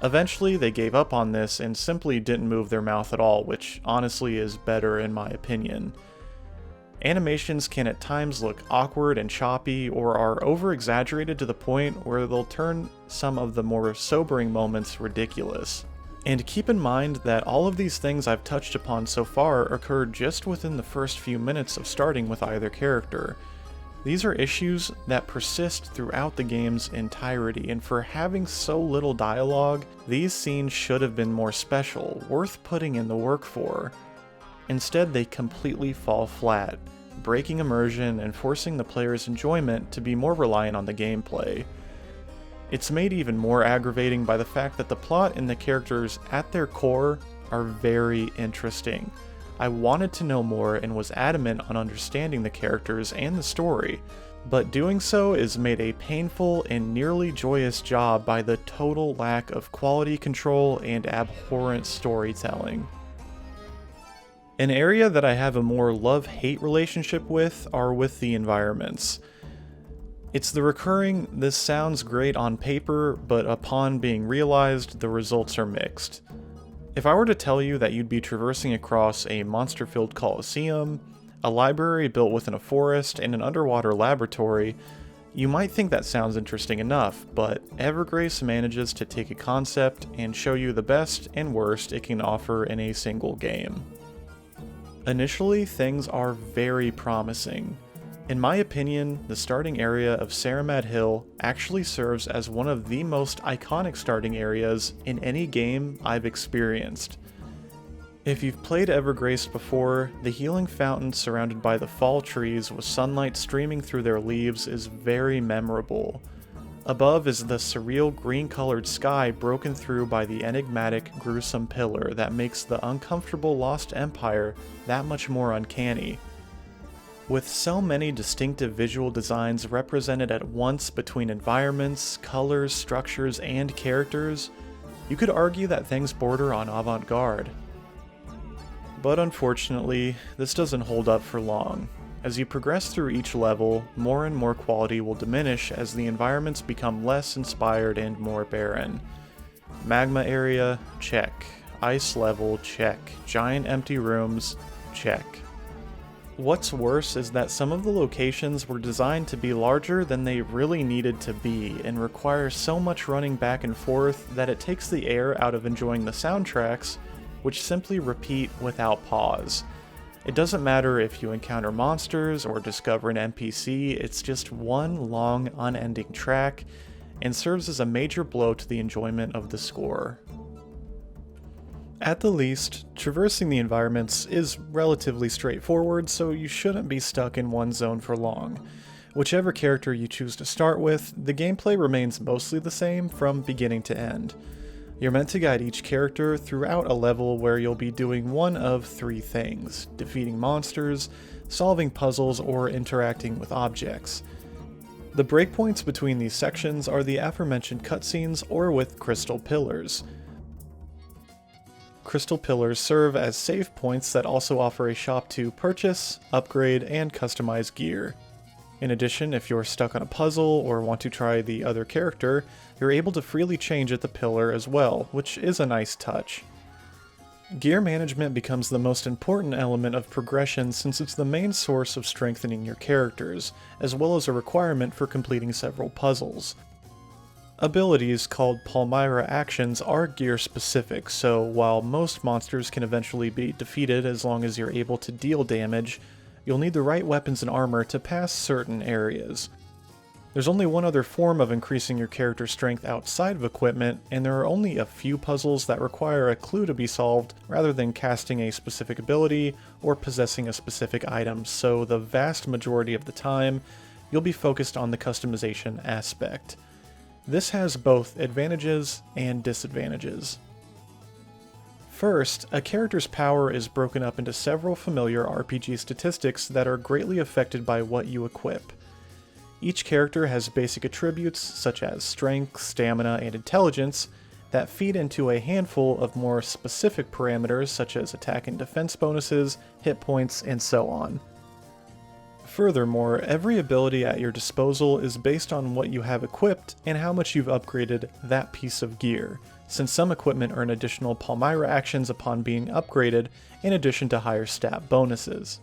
Eventually, they gave up on this and simply didn't move their mouth at all, which honestly is better in my opinion. Animations can at times look awkward and choppy, or are over-exaggerated to the point where they'll turn some of the more sobering moments ridiculous. And keep in mind that all of these things I've touched upon so far occurred just within the first few minutes of starting with either character. These are issues that persist throughout the game's entirety, and for having so little dialogue, these scenes should have been more special, worth putting in the work for. Instead, they completely fall flat, breaking immersion and forcing the player's enjoyment to be more reliant on the gameplay. It's made even more aggravating by the fact that the plot and the characters at their core are very interesting. I wanted to know more and was adamant on understanding the characters and the story, but doing so is made a painful and nearly joyous job by the total lack of quality control and abhorrent storytelling. An area that I have a more love-hate relationship with are with the environments. It's the recurring, "this sounds great on paper, but upon being realized, the results are mixed." If I were to tell you that you'd be traversing across a monster-filled coliseum, a library built within a forest, and an underwater laboratory, you might think that sounds interesting enough, but Evergrace manages to take a concept and show you the best and worst it can offer in a single game. Initially, things are very promising. In my opinion, the starting area of Saramad Hill actually serves as one of the most iconic starting areas in any game I've experienced. If you've played Evergrace before, the healing fountain surrounded by the fall trees with sunlight streaming through their leaves is very memorable. Above is the surreal green-colored sky broken through by the enigmatic, gruesome pillar that makes the uncomfortable Lost Empire that much more uncanny. With so many distinctive visual designs represented at once between environments, colors, structures, and characters, you could argue that things border on avant-garde. But unfortunately, this doesn't hold up for long. As you progress through each level, more and more quality will diminish as the environments become less inspired and more barren. Magma area, check. Ice level, check. Giant empty rooms, check. What's worse is that some of the locations were designed to be larger than they really needed to be and require so much running back and forth that it takes the air out of enjoying the soundtracks, which simply repeat without pause. It doesn't matter if you encounter monsters or discover an NPC, it's just one long, unending track, and serves as a major blow to the enjoyment of the score. At the least, traversing the environments is relatively straightforward, so you shouldn't be stuck in one zone for long. Whichever character you choose to start with, the gameplay remains mostly the same from beginning to end. You're meant to guide each character throughout a level where you'll be doing one of three things: defeating monsters, solving puzzles, or interacting with objects. The breakpoints between these sections are the aforementioned cutscenes or with crystal pillars. Crystal pillars serve as save points that also offer a shop to purchase, upgrade, and customize gear. In addition, if you're stuck on a puzzle or want to try the other character, you're able to freely change at the pillar as well, which is a nice touch. Gear management becomes the most important element of progression since it's the main source of strengthening your characters, as well as a requirement for completing several puzzles. Abilities called Palmyra actions are gear specific, so while most monsters can eventually be defeated as long as you're able to deal damage, you'll need the right weapons and armor to pass certain areas. There's only one other form of increasing your character's strength outside of equipment, and there are only a few puzzles that require a clue to be solved rather than casting a specific ability or possessing a specific item, so the vast majority of the time, you'll be focused on the customization aspect. This has both advantages and disadvantages. First, a character's power is broken up into several familiar RPG statistics that are greatly affected by what you equip. Each character has basic attributes such as strength, stamina, and intelligence that feed into a handful of more specific parameters such as attack and defense bonuses, hit points, and so on. Furthermore, every ability at your disposal is based on what you have equipped and how much you've upgraded that piece of gear, since some equipment earn additional Palmyra actions upon being upgraded in addition to higher stat bonuses.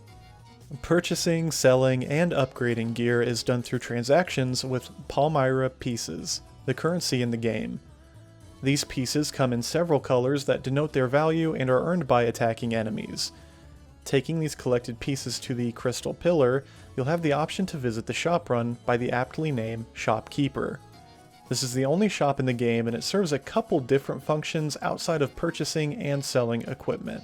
Purchasing, selling, and upgrading gear is done through transactions with Palmyra pieces, the currency in the game. These pieces come in several colors that denote their value and are earned by attacking enemies. Taking these collected pieces to the Crystal Pillar, you'll have the option to visit the shop run by the aptly named Shopkeeper. This is the only shop in the game and it serves a couple different functions outside of purchasing and selling equipment.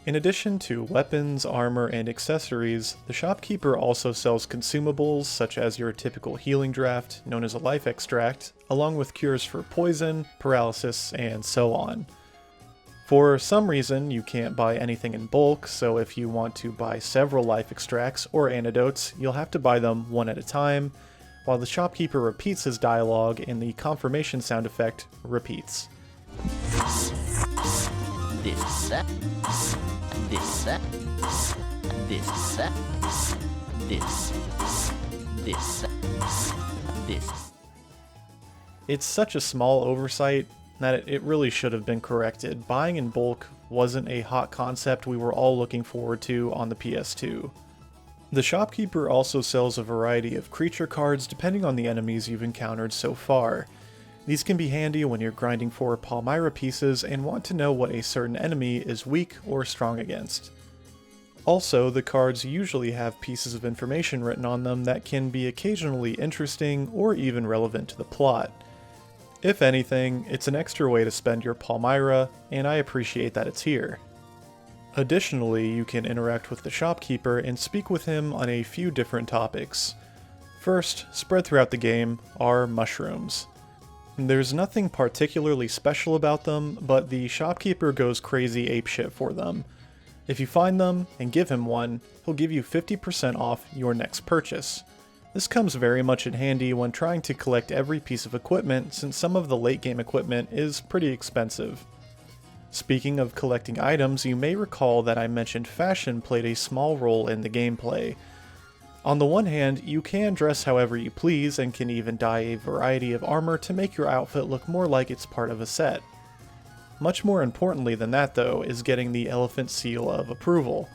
In addition to weapons, armor, and accessories, the shopkeeper also sells consumables such as your typical healing draft, known as a life extract, along with cures for poison, paralysis, and so on. For some reason, you can't buy anything in bulk, so if you want to buy several life extracts or antidotes, you'll have to buy them one at a time, while the shopkeeper repeats his dialogue and the confirmation sound effect repeats. It's such a small oversight that it really should have been corrected. Buying in bulk wasn't a hot concept we were all looking forward to on the PS2. The shopkeeper also sells a variety of creature cards depending on the enemies you've encountered so far. These can be handy when you're grinding for Palmyra pieces and want to know what a certain enemy is weak or strong against. Also, the cards usually have pieces of information written on them that can be occasionally interesting or even relevant to the plot. If anything, it's an extra way to spend your Palmyra, and I appreciate that it's here. Additionally, you can interact with the shopkeeper and speak with him on a few different topics. First, spread throughout the game, are mushrooms. There's nothing particularly special about them, but the shopkeeper goes crazy apeshit for them. If you find them and give him one, he'll give you 50% off your next purchase. This comes very much in handy when trying to collect every piece of equipment, since some of the late game equipment is pretty expensive. Speaking of collecting items, you may recall that I mentioned fashion played a small role in the gameplay. On the one hand, you can dress however you please and can even dye a variety of armor to make your outfit look more like it's part of a set. Much more importantly than that though, is getting the elephant seal of approval.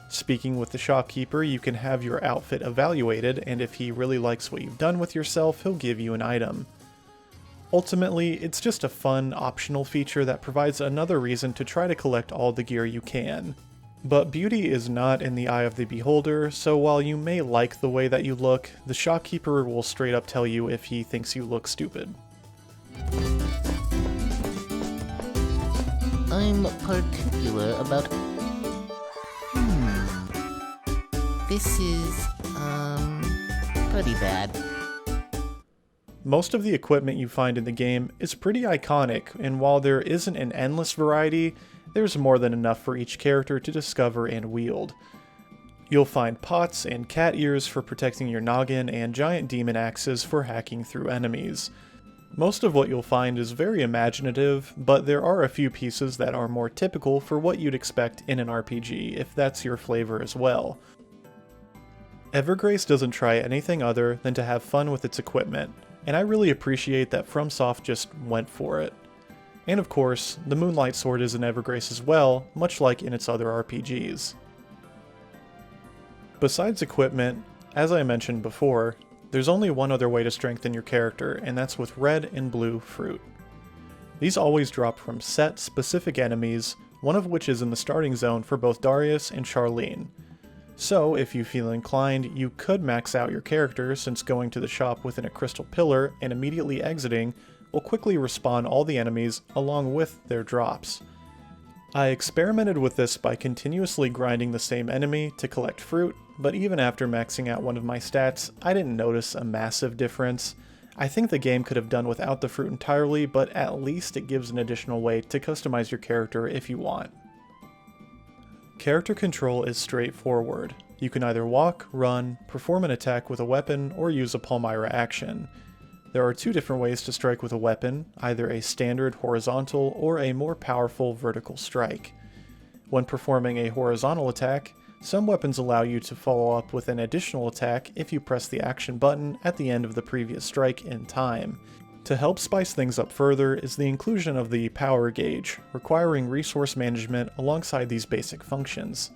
Speaking with the shopkeeper, you can have your outfit evaluated, and if he really likes what you've done with yourself, he'll give you an item. Ultimately, it's just a fun, optional feature that provides another reason to try to collect all the gear you can. But beauty is not in the eye of the beholder, so while you may like the way that you look, the shopkeeper will straight up tell you if he thinks you look stupid. I'm particular about... This is, pretty bad. Most of the equipment you find in the game is pretty iconic, and while there isn't an endless variety, there's more than enough for each character to discover and wield. You'll find pots and cat ears for protecting your noggin and giant demon axes for hacking through enemies. Most of what you'll find is very imaginative, but there are a few pieces that are more typical for what you'd expect in an RPG, if that's your flavor as well. Evergrace doesn't try anything other than to have fun with its equipment, and I really appreciate that FromSoft just went for it. And of course, the Moonlight Sword is in Evergrace as well, much like in its other RPGs. Besides equipment, as I mentioned before, there's only one other way to strengthen your character, and that's with red and blue fruit. These always drop from set specific enemies, one of which is in the starting zone for both Darius and Charlene. So, if you feel inclined, you could max out your character, since going to the shop within a crystal pillar and immediately exiting will quickly respawn all the enemies along with their drops. I experimented with this by continuously grinding the same enemy to collect fruit, but even after maxing out one of my stats, I didn't notice a massive difference. I think the game could have done without the fruit entirely, but at least it gives an additional way to customize your character if you want. Character control is straightforward. You can either walk, run, perform an attack with a weapon, or use a Palmyra action. There are two different ways to strike with a weapon, either a standard horizontal or a more powerful vertical strike. When performing a horizontal attack, some weapons allow you to follow up with an additional attack if you press the action button at the end of the previous strike in time. To help spice things up further is the inclusion of the power gauge, requiring resource management alongside these basic functions.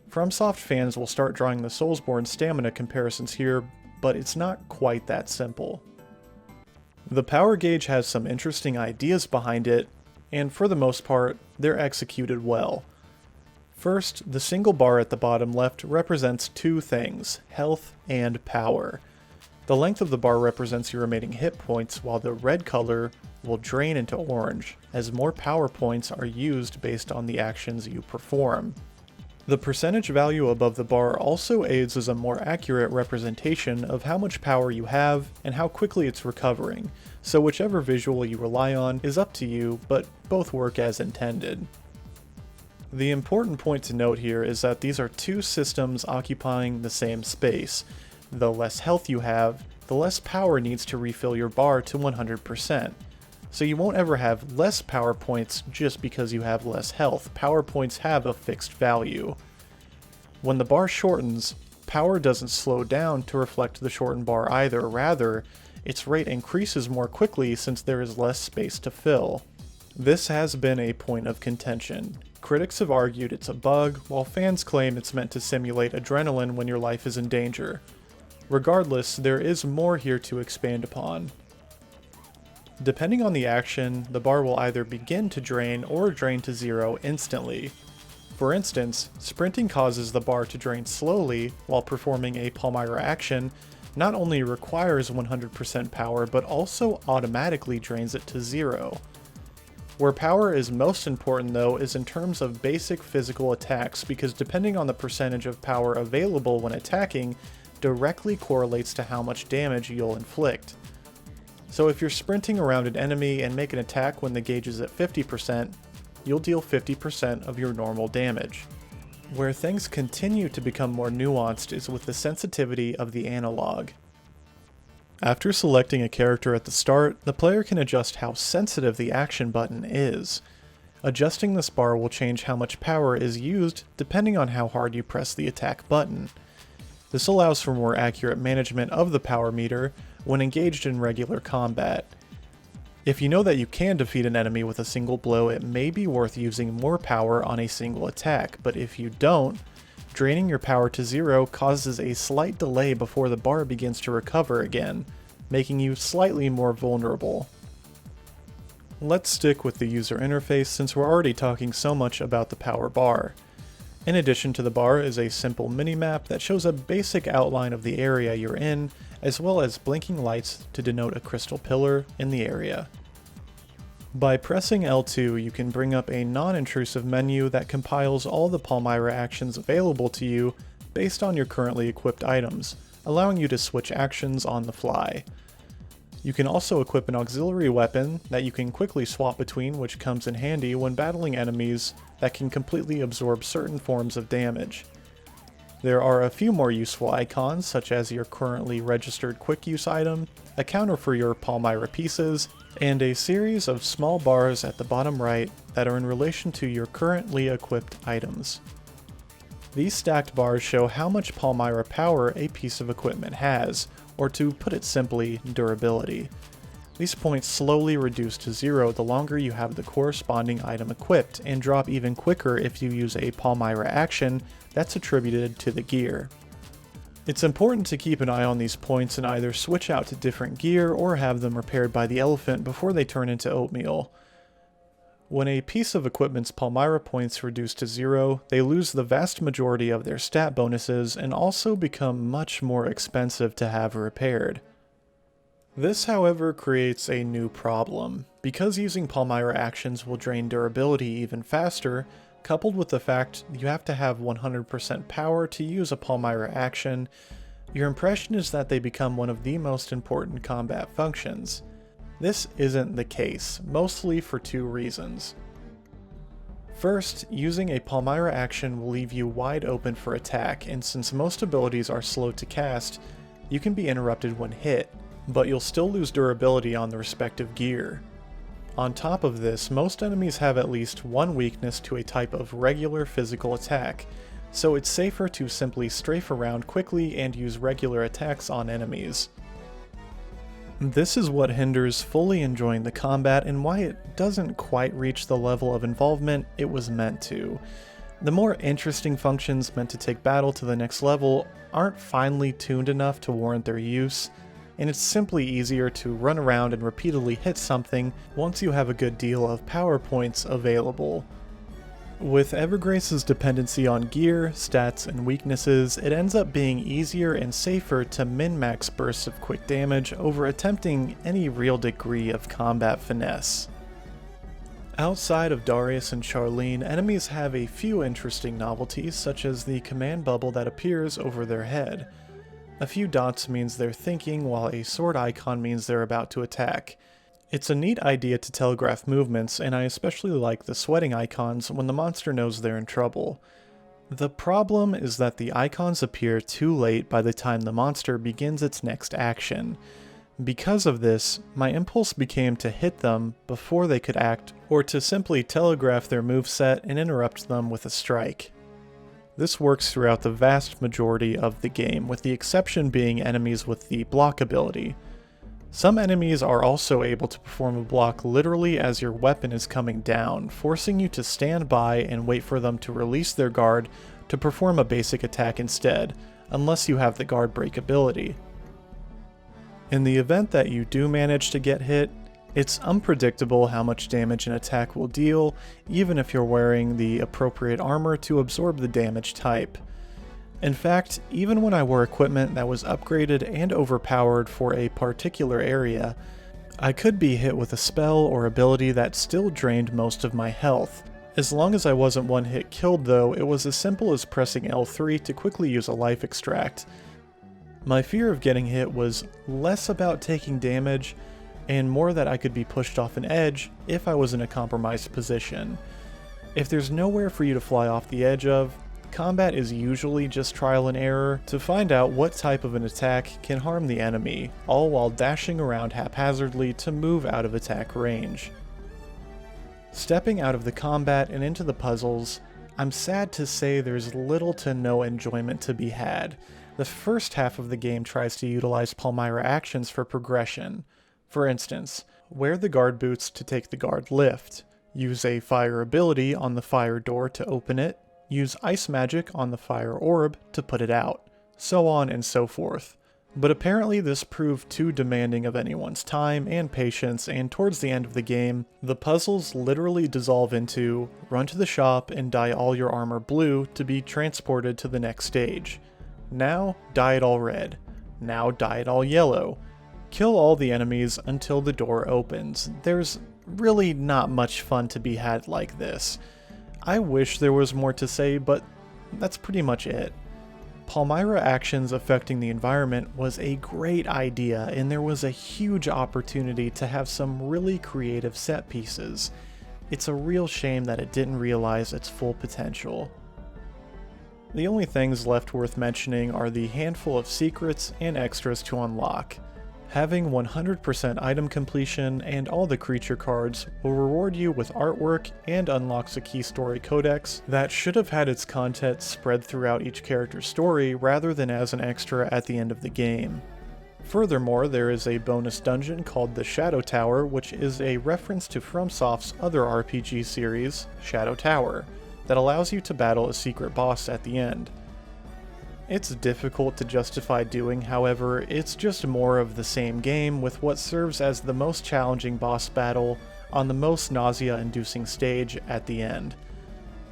FromSoft fans will start drawing the Soulsborne stamina comparisons here, but it's not quite that simple. The power gauge has some interesting ideas behind it, and for the most part, they're executed well. First, the single bar at the bottom left represents two things, health and power. The length of the bar represents your remaining hit points, while the red color will drain into orange, as more power points are used based on the actions you perform. The percentage value above the bar also aids as a more accurate representation of how much power you have and how quickly it's recovering, so whichever visual you rely on is up to you, but both work as intended. The important point to note here is that these are two systems occupying the same space. The less health you have, the less power needs to refill your bar to 100%. So you won't ever have less power points just because you have less health. Power points have a fixed value. When the bar shortens, power doesn't slow down to reflect the shortened bar either, rather, its rate increases more quickly since there is less space to fill. This has been a point of contention. Critics have argued it's a bug, while fans claim it's meant to simulate adrenaline when your life is in danger. Regardless, there is more here to expand upon. Depending on the action, the bar will either begin to drain or drain to zero instantly. For instance, sprinting causes the bar to drain slowly, while performing a Palmyra action not only requires 100% power but also automatically drains it to zero. Where power is most important though is in terms of basic physical attacks, because depending on the percentage of power available when attacking directly correlates to how much damage you'll inflict. So if you're sprinting around an enemy and make an attack when the gauge is at 50%, you'll deal 50% of your normal damage. Where things continue to become more nuanced is with the sensitivity of the analog. After selecting a character at the start, the player can adjust how sensitive the action button is. Adjusting this bar will change how much power is used depending on how hard you press the attack button. This allows for more accurate management of the power meter when engaged in regular combat. If you know that you can defeat an enemy with a single blow, it may be worth using more power on a single attack, but if you don't, draining your power to zero causes a slight delay before the bar begins to recover again, making you slightly more vulnerable. Let's stick with the user interface since we're already talking so much about the power bar. In addition to the bar is a simple minimap that shows a basic outline of the area you're in, as well as blinking lights to denote a crystal pillar in the area. By pressing L2, you can bring up a non-intrusive menu that compiles all the Palmyra actions available to you based on your currently equipped items, allowing you to switch actions on the fly. You can also equip an auxiliary weapon that you can quickly swap between, which comes in handy when battling enemies that can completely absorb certain forms of damage. There are a few more useful icons, such as your currently registered quick use item, a counter for your Palmyra pieces, and a series of small bars at the bottom right that are in relation to your currently equipped items. These stacked bars show how much Palmyra power a piece of equipment has, or to put it simply, durability. These points slowly reduce to zero the longer you have the corresponding item equipped, and drop even quicker if you use a Palmyra action that's attributed to the gear. It's important to keep an eye on these points and either switch out to different gear or have them repaired by the elephant before they turn into oatmeal. When a piece of equipment's Palmyra points reduce to zero, they lose the vast majority of their stat bonuses and also become much more expensive to have repaired. This, however, creates a new problem. Because using Palmyra actions will drain durability even faster, coupled with the fact you have to have 100% power to use a Palmyra action, your impression is that they become one of the most important combat functions. This isn't the case, mostly for two reasons. First, using a Palmyra action will leave you wide open for attack, and since most abilities are slow to cast, you can be interrupted when hit, but you'll still lose durability on the respective gear. On top of this, most enemies have at least one weakness to a type of regular physical attack, so it's safer to simply strafe around quickly and use regular attacks on enemies. This is what hinders fully enjoying the combat and why it doesn't quite reach the level of involvement it was meant to. The more interesting functions meant to take battle to the next level aren't finely tuned enough to warrant their use, and it's simply easier to run around and repeatedly hit something once you have a good deal of power points available. With Evergrace's dependency on gear, stats, and weaknesses, it ends up being easier and safer to min-max bursts of quick damage over attempting any real degree of combat finesse. Outside of Darius and Charlene, enemies have a few interesting novelties, such as the command bubble that appears over their head. A few dots means they're thinking, while a sword icon means they're about to attack. It's a neat idea to telegraph movements, and I especially like the sweating icons when the monster knows they're in trouble. The problem is that the icons appear too late by the time the monster begins its next action. Because of this, my impulse became to hit them before they could act, or to simply telegraph their moveset and interrupt them with a strike. This works throughout the vast majority of the game, with the exception being enemies with the block ability. Some enemies are also able to perform a block literally as your weapon is coming down, forcing you to stand by and wait for them to release their guard to perform a basic attack instead, unless you have the guard break ability. In the event that you do manage to get hit, it's unpredictable how much damage an attack will deal, even if you're wearing the appropriate armor to absorb the damage type. In fact, even when I wore equipment that was upgraded and overpowered for a particular area, I could be hit with a spell or ability that still drained most of my health. As long as I wasn't one hit killed though, it was as simple as pressing L3 to quickly use a life extract. My fear of getting hit was less about taking damage, and more that I could be pushed off an edge if I was in a compromised position. If there's nowhere for you to fly off the edge of, combat is usually just trial and error to find out what type of an attack can harm the enemy, all while dashing around haphazardly to move out of attack range. Stepping out of the combat and into the puzzles, I'm sad to say there's little to no enjoyment to be had. The first half of the game tries to utilize Palmyra actions for progression. For instance, wear the guard boots to take the guard lift, use a fire ability on the fire door to open it, use ice magic on the fire orb to put it out, so on and so forth. But apparently this proved too demanding of anyone's time and patience, and towards the end of the game, the puzzles literally dissolve into run to the shop and dye all your armor blue to be transported to the next stage. Now, dye it all red. Now dye it all yellow. Kill all the enemies until the door opens. There's really not much fun to be had like this. I wish there was more to say, but that's pretty much it. Palmyra actions affecting the environment was a great idea, and there was a huge opportunity to have some really creative set pieces. It's a real shame that it didn't realize its full potential. The only things left worth mentioning are the handful of secrets and extras to unlock. Having 100% item completion and all the creature cards will reward you with artwork and unlocks a key story codex that should have had its content spread throughout each character's story rather than as an extra at the end of the game. Furthermore, there is a bonus dungeon called the Shadow Tower, which is a reference to FromSoft's other RPG series, Shadow Tower, that allows you to battle a secret boss at the end. It's difficult to justify doing, however, it's just more of the same game with what serves as the most challenging boss battle on the most nausea-inducing stage at the end.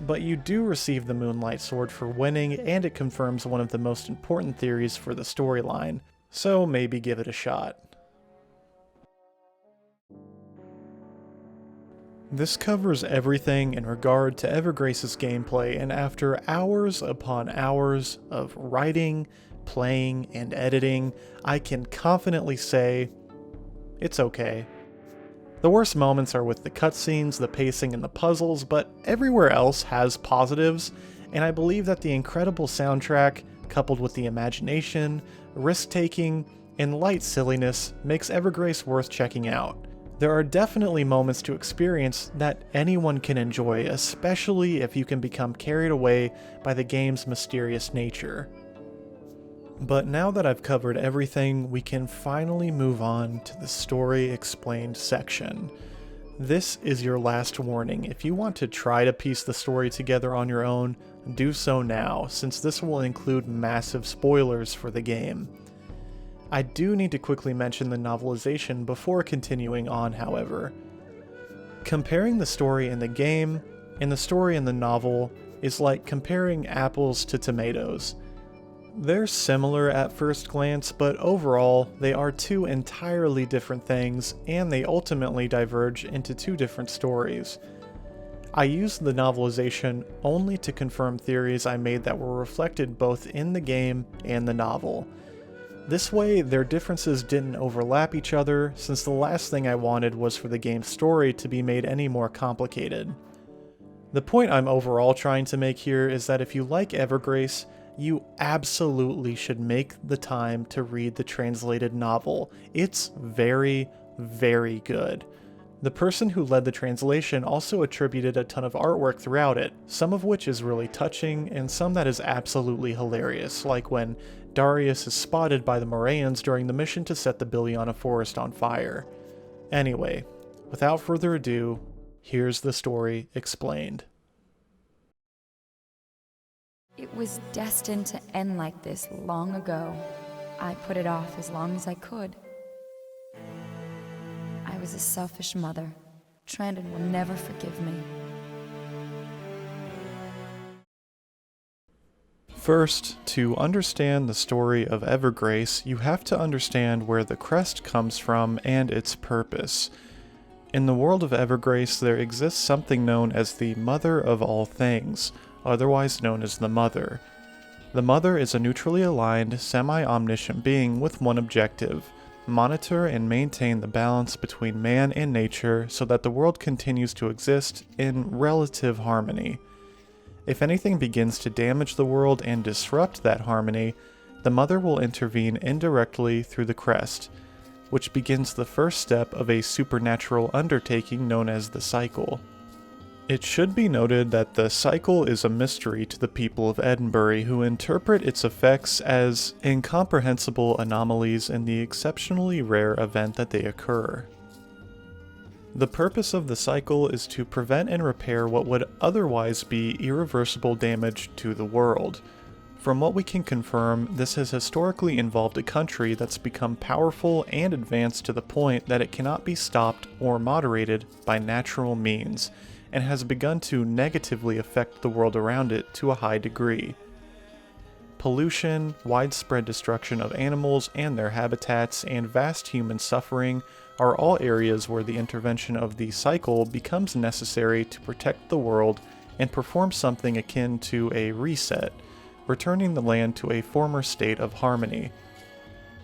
But you do receive the Moonlight Sword for winning, and it confirms one of the most important theories for the storyline, so maybe give it a shot. This covers everything in regard to Evergrace's gameplay, and after hours upon hours of writing, playing, and editing, I can confidently say, it's okay. The worst moments are with the cutscenes, the pacing, and the puzzles, but everywhere else has positives, and I believe that the incredible soundtrack, coupled with the imagination, risk-taking, and light silliness, makes Evergrace worth checking out. There are definitely moments to experience that anyone can enjoy, especially if you can become carried away by the game's mysterious nature. But now that I've covered everything, we can finally move on to the story explained section. This is your last warning. If you want to try to piece the story together on your own, do so now, since this will include massive spoilers for the game. I do need to quickly mention the novelization before continuing on, however. Comparing the story in the game and the story in the novel is like comparing apples to tomatoes. They're similar at first glance, but overall, they are two entirely different things, and they ultimately diverge into two different stories. I used the novelization only to confirm theories I made that were reflected both in the game and the novel. This way, their differences didn't overlap each other, since the last thing I wanted was for the game's story to be made any more complicated. The point I'm overall trying to make here is that if you like Evergrace, you absolutely should make the time to read the translated novel. It's very, very good. The person who led the translation also attributed a ton of artwork throughout it, some of which is really touching, and some that is absolutely hilarious, like when Darius is spotted by the Moraeans during the mission to set the Biliana forest on fire. Anyway, without further ado, here's the story explained. It was destined to end like this long ago. I put it off as long as I could. I was a selfish mother. Trandon will never forgive me. First, to understand the story of Evergrace, you have to understand where the crest comes from and its purpose. In the world of Evergrace, there exists something known as the Mother of All Things, otherwise known as the Mother. The Mother is a neutrally aligned, semi-omniscient being with one objective: monitor and maintain the balance between man and nature so that the world continues to exist in relative harmony. If anything begins to damage the world and disrupt that harmony, the Mother will intervene indirectly through the crest, which begins the first step of a supernatural undertaking known as the Cycle. It should be noted that the Cycle is a mystery to the people of Edinburgh, who interpret its effects as incomprehensible anomalies in the exceptionally rare event that they occur. The purpose of the Cycle is to prevent and repair what would otherwise be irreversible damage to the world. From what we can confirm, this has historically involved a country that's become powerful and advanced to the point that it cannot be stopped or moderated by natural means, and has begun to negatively affect the world around it to a high degree. Pollution, widespread destruction of animals and their habitats, and vast human suffering are all areas where the intervention of the Cycle becomes necessary to protect the world and perform something akin to a reset, returning the land to a former state of harmony.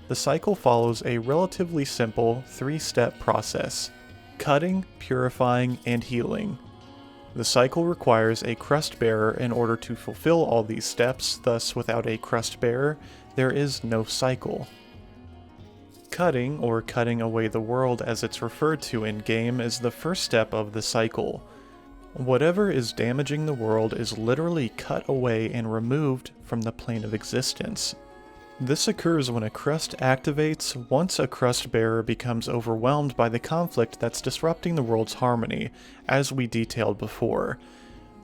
The Cycle follows a relatively simple 3-step process: cutting, purifying, and healing. The Cycle requires a crust bearer in order to fulfill all these steps, thus without a crust bearer, there is no Cycle. Cutting, or cutting away the world as it's referred to in-game, is the first step of the Cycle. Whatever is damaging the world is literally cut away and removed from the plane of existence. This occurs when a crust activates once a crust bearer becomes overwhelmed by the conflict that's disrupting the world's harmony, as we detailed before.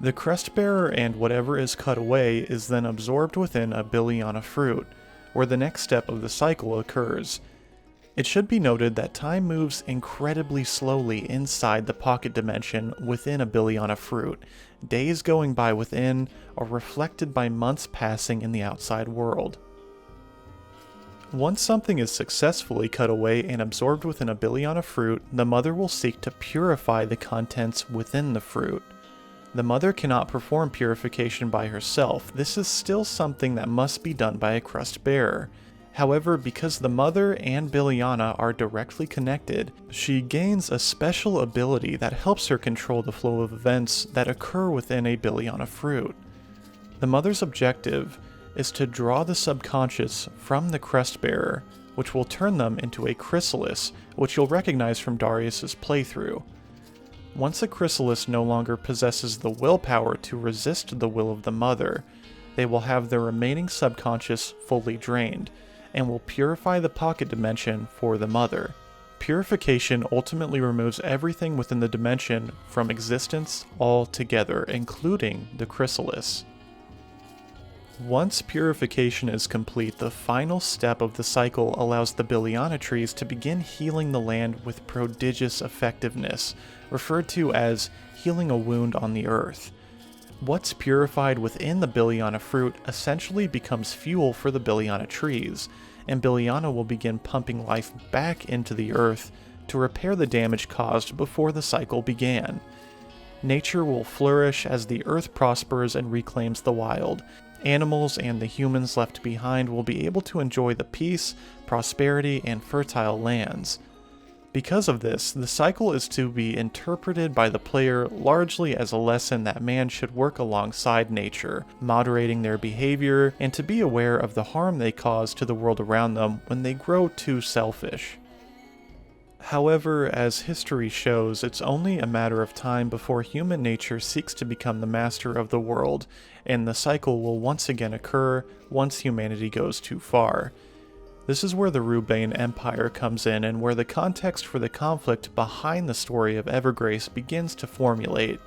The crust bearer and whatever is cut away is then absorbed within a Biliana fruit, where the next step of the Cycle occurs. It should be noted that time moves incredibly slowly inside the pocket dimension within a Biliana fruit. Days going by within are reflected by months passing in the outside world. Once something is successfully cut away and absorbed within a Biliana fruit, the Mother will seek to purify the contents within the fruit. The Mother cannot perform purification by herself. This is still something that must be done by a crust bearer. However, because the Mother and Biliana are directly connected, she gains a special ability that helps her control the flow of events that occur within a Biliana fruit. The Mother's objective is to draw the subconscious from the crest bearer, which will turn them into a chrysalis, which you'll recognize from Darius's playthrough. Once a chrysalis no longer possesses the willpower to resist the will of the Mother, they will have their remaining subconscious fully drained, and will purify the pocket dimension for the Mother. Purification ultimately removes everything within the dimension from existence altogether, including the chrysalis. Once purification is complete, the final step of the Cycle allows the Biliana trees to begin healing the land with prodigious effectiveness, referred to as healing a wound on the earth. What's purified within the Biliana fruit essentially becomes fuel for the Biliana trees, and Biliana will begin pumping life back into the earth to repair the damage caused before the Cycle began. Nature will flourish as the earth prospers and reclaims the wild. Animals and the humans left behind will be able to enjoy the peace, prosperity, and fertile lands. Because of this, the cycle is to be interpreted by the player largely as a lesson that man should work alongside nature, moderating their behavior, and to be aware of the harm they cause to the world around them when they grow too selfish. However, as history shows, it's only a matter of time before human nature seeks to become the master of the world, and the cycle will once again occur once humanity goes too far. This is where the Rubain Empire comes in and where the context for the conflict behind the story of Evergrace begins to formulate.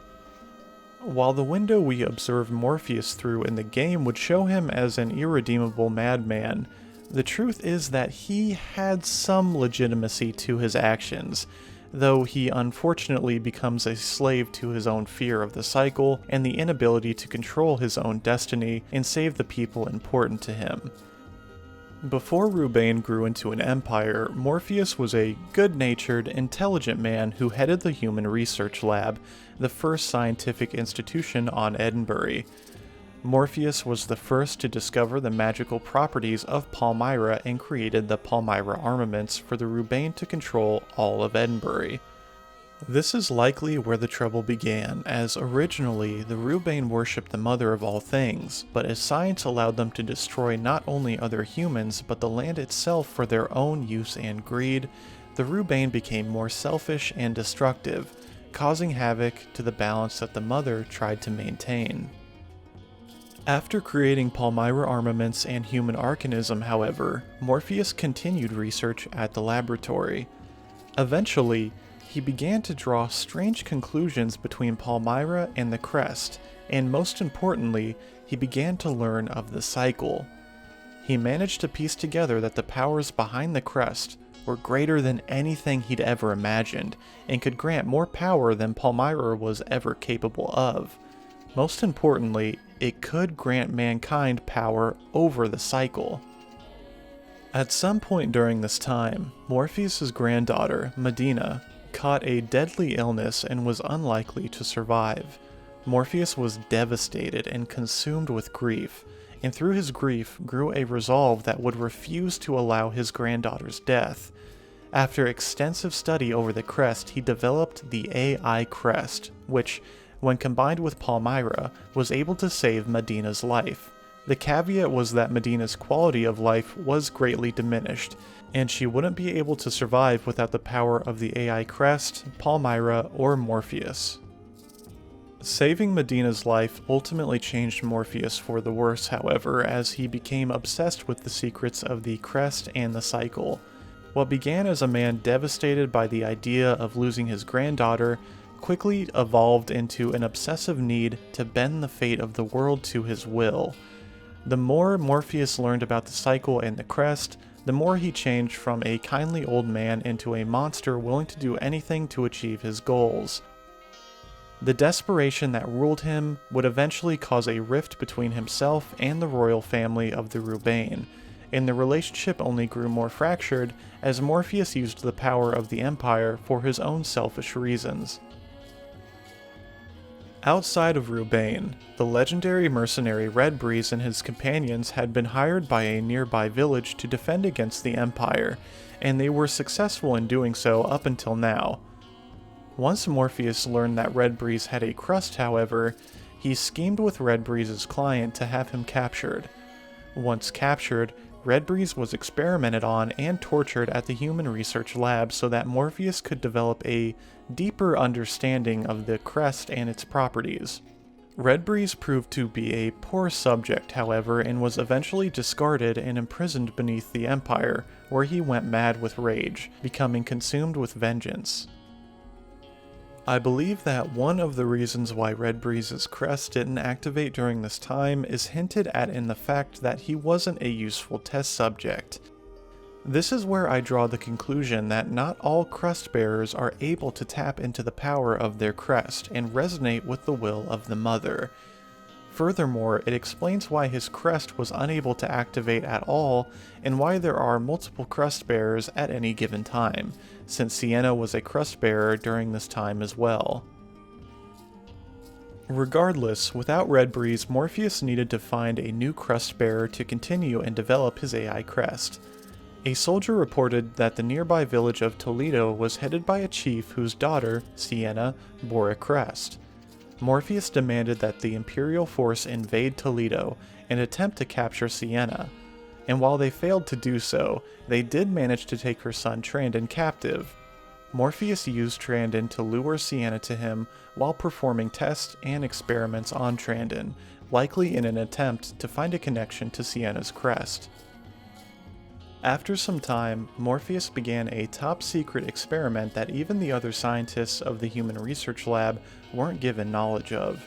While the window we observe Morpheus through in the game would show him as an irredeemable madman, the truth is that he had some legitimacy to his actions, though he unfortunately becomes a slave to his own fear of the cycle and the inability to control his own destiny and save the people important to him. Before Rubain grew into an empire, Morpheus was a good-natured, intelligent man who headed the Human Research Lab, the first scientific institution on Edinburgh. Morpheus was the first to discover the magical properties of Palmyra and created the Palmyra armaments for the Rubain to control all of Edinburgh. This is likely where the trouble began, as originally the Rubain worshipped the mother of all things, but as science allowed them to destroy not only other humans but the land itself for their own use and greed, the Rubain became more selfish and destructive, causing havoc to the balance that the mother tried to maintain. After creating Palmyra armaments and human arcanism, however, Morpheus continued research at the laboratory. Eventually, he began to draw strange conclusions between Palmyra and the crest, and most importantly, he began to learn of the cycle. He managed to piece together that the powers behind the crest were greater than anything he'd ever imagined, and could grant more power than Palmyra was ever capable of. Most importantly, it could grant mankind power over the cycle. At some point during this time, Morpheus' granddaughter, Medina, caught a deadly illness and was unlikely to survive. Morpheus was devastated and consumed with grief, and through his grief grew a resolve that would refuse to allow his granddaughter's death. After extensive study over the crest, he developed the AI crest, which, when combined with Palmyra, was able to save Medina's life. The caveat was that Medina's quality of life was greatly diminished, and she wouldn't be able to survive without the power of the AI crest, Palmyra, or Morpheus. Saving Medina's life ultimately changed Morpheus for the worse, however, as he became obsessed with the secrets of the crest and the cycle. What began as a man devastated by the idea of losing his granddaughter quickly evolved into an obsessive need to bend the fate of the world to his will. The more Morpheus learned about the cycle and the crest, the more he changed from a kindly old man into a monster willing to do anything to achieve his goals. The desperation that ruled him would eventually cause a rift between himself and the royal family of the Rubain, and the relationship only grew more fractured as Morpheus used the power of the Empire for his own selfish reasons. Outside of Rubain, the legendary mercenary Redbreeze and his companions had been hired by a nearby village to defend against the Empire, and they were successful in doing so up until now. Once Morpheus learned that Redbreeze had a crest, however, he schemed with Redbreeze's client to have him captured. Once captured, Redbreeze was experimented on and tortured at the Human Research Lab so that Morpheus could develop a deeper understanding of the crest and its properties. Redbreeze proved to be a poor subject, however, and was eventually discarded and imprisoned beneath the Empire, where he went mad with rage, becoming consumed with vengeance. I believe that one of the reasons why Redbreeze's crest didn't activate during this time is hinted at in the fact that he wasn't a useful test subject. This is where I draw the conclusion that not all crest bearers are able to tap into the power of their crest and resonate with the will of the mother. Furthermore, it explains why his crest was unable to activate at all and why there are multiple crest bearers at any given time, since Sienna was a crest bearer during this time as well. Regardless, without Red Breeze, Morpheus needed to find a new crest bearer to continue and develop his AI crest. A soldier reported that the nearby village of Toledo was headed by a chief whose daughter, Sienna, bore a crest. Morpheus demanded that the Imperial force invade Toledo and attempt to capture Sienna, and while they failed to do so, they did manage to take her son Trandon captive. Morpheus used Trandon to lure Sienna to him while performing tests and experiments on Trandon, likely in an attempt to find a connection to Sienna's crest. After some time, Morpheus began a top-secret experiment that even the other scientists of the Human Research Lab weren't given knowledge of.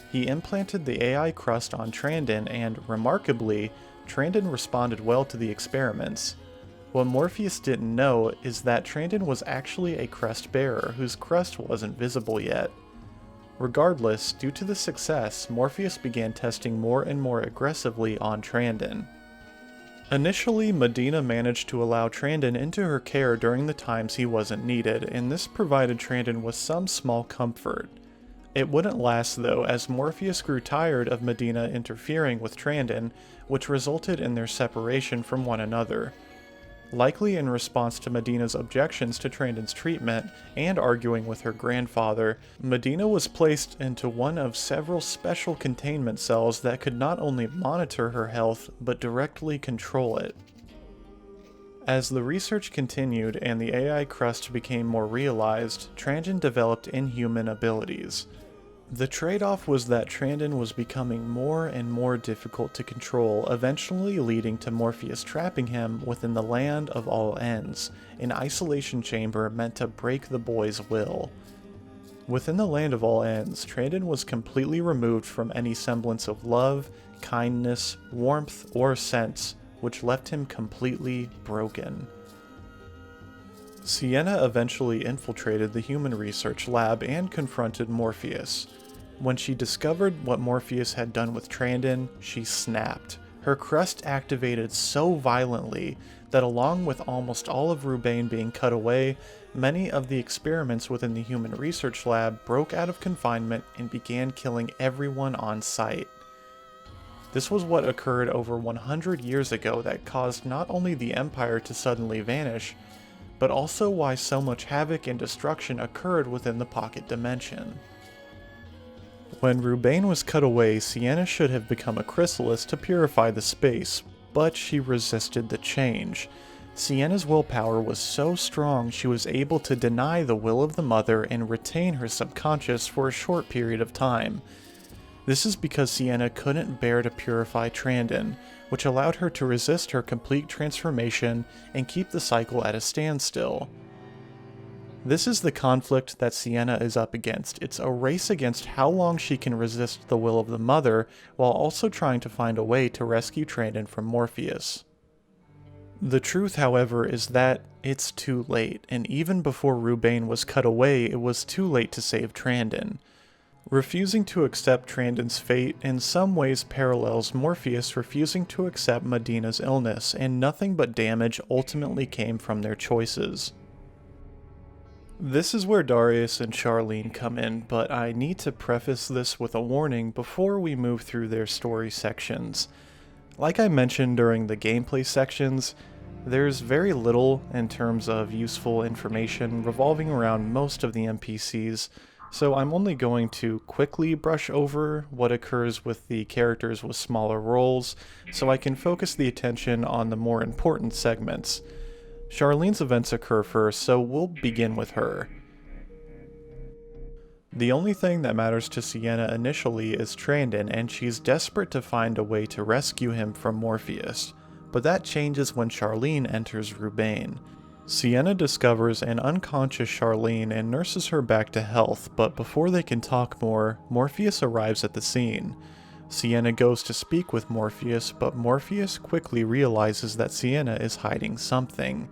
He implanted the AI crust on Trandon and, remarkably, Trandon responded well to the experiments. What Morpheus didn't know is that Trandon was actually a crest bearer whose crest wasn't visible yet. Regardless, due to the success, Morpheus began testing more and more aggressively on Trandon. Initially, Medina managed to allow Trandon into her care during the times he wasn't needed, and this provided Trandon with some small comfort. It wouldn't last though, as Morpheus grew tired of Medina interfering with Trandon, which resulted in their separation from one another. Likely in response to Medina's objections to Trandon's treatment and arguing with her grandfather, Medina was placed into one of several special containment cells that could not only monitor her health, but directly control it. As the research continued and the AI crust became more realized, Trandon developed inhuman abilities. The trade-off was that Trandon was becoming more and more difficult to control, eventually leading to Morpheus trapping him within the Land of All Ends, an isolation chamber meant to break the boy's will. Within the Land of All Ends, Trandon was completely removed from any semblance of love, kindness, warmth, or sense, which left him completely broken. Sienna eventually infiltrated the Human Research Lab and confronted Morpheus. When she discovered what Morpheus had done with Trandon, she snapped. Her crest activated so violently that along with almost all of Rubain being cut away, many of the experiments within the Human Research Lab broke out of confinement and began killing everyone on site. This was what occurred over 100 years ago that caused not only the Empire to suddenly vanish, but also why so much havoc and destruction occurred within the Pocket Dimension. When Rubain was cut away, Sienna should have become a chrysalis to purify the space, but she resisted the change. Sienna's willpower was so strong she was able to deny the will of the mother and retain her subconscious for a short period of time. This is because Sienna couldn't bear to purify Trandon, which allowed her to resist her complete transformation and keep the cycle at a standstill. This is the conflict that Sienna is up against. It's a race against how long she can resist the will of the mother, while also trying to find a way to rescue Trandon from Morpheus. The truth, however, is that it's too late, and even before Rubain was cut away, it was too late to save Trandon. Refusing to accept Trandon's fate in some ways parallels Morpheus refusing to accept Medina's illness, and nothing but damage ultimately came from their choices. This is where Darius and Charlene come in, but I need to preface this with a warning before we move through their story sections. Like I mentioned during the gameplay sections, there's very little in terms of useful information revolving around most of the NPCs, so I'm only going to quickly brush over what occurs with the characters with smaller roles, so I can focus the attention on the more important segments. Charlene's events occur first, so we'll begin with her. The only thing that matters to Sienna initially is Trandon, and she's desperate to find a way to rescue him from Morpheus, but that changes when Charlene enters Rubain. Sienna discovers an unconscious Charlene and nurses her back to health, but before they can talk more, Morpheus arrives at the scene. Sienna goes to speak with Morpheus, but Morpheus quickly realizes that Sienna is hiding something.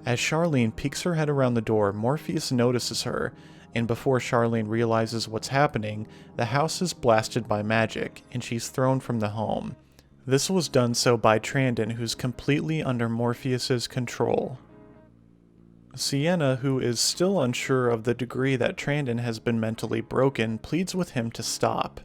As Charlene peeks her head around the door, Morpheus notices her, and before Charlene realizes what's happening, the house is blasted by magic, and she's thrown from the home. This was done so by Trandon, who's completely under Morpheus's control. Sienna, who is still unsure of the degree that Trandon has been mentally broken, pleads with him to stop.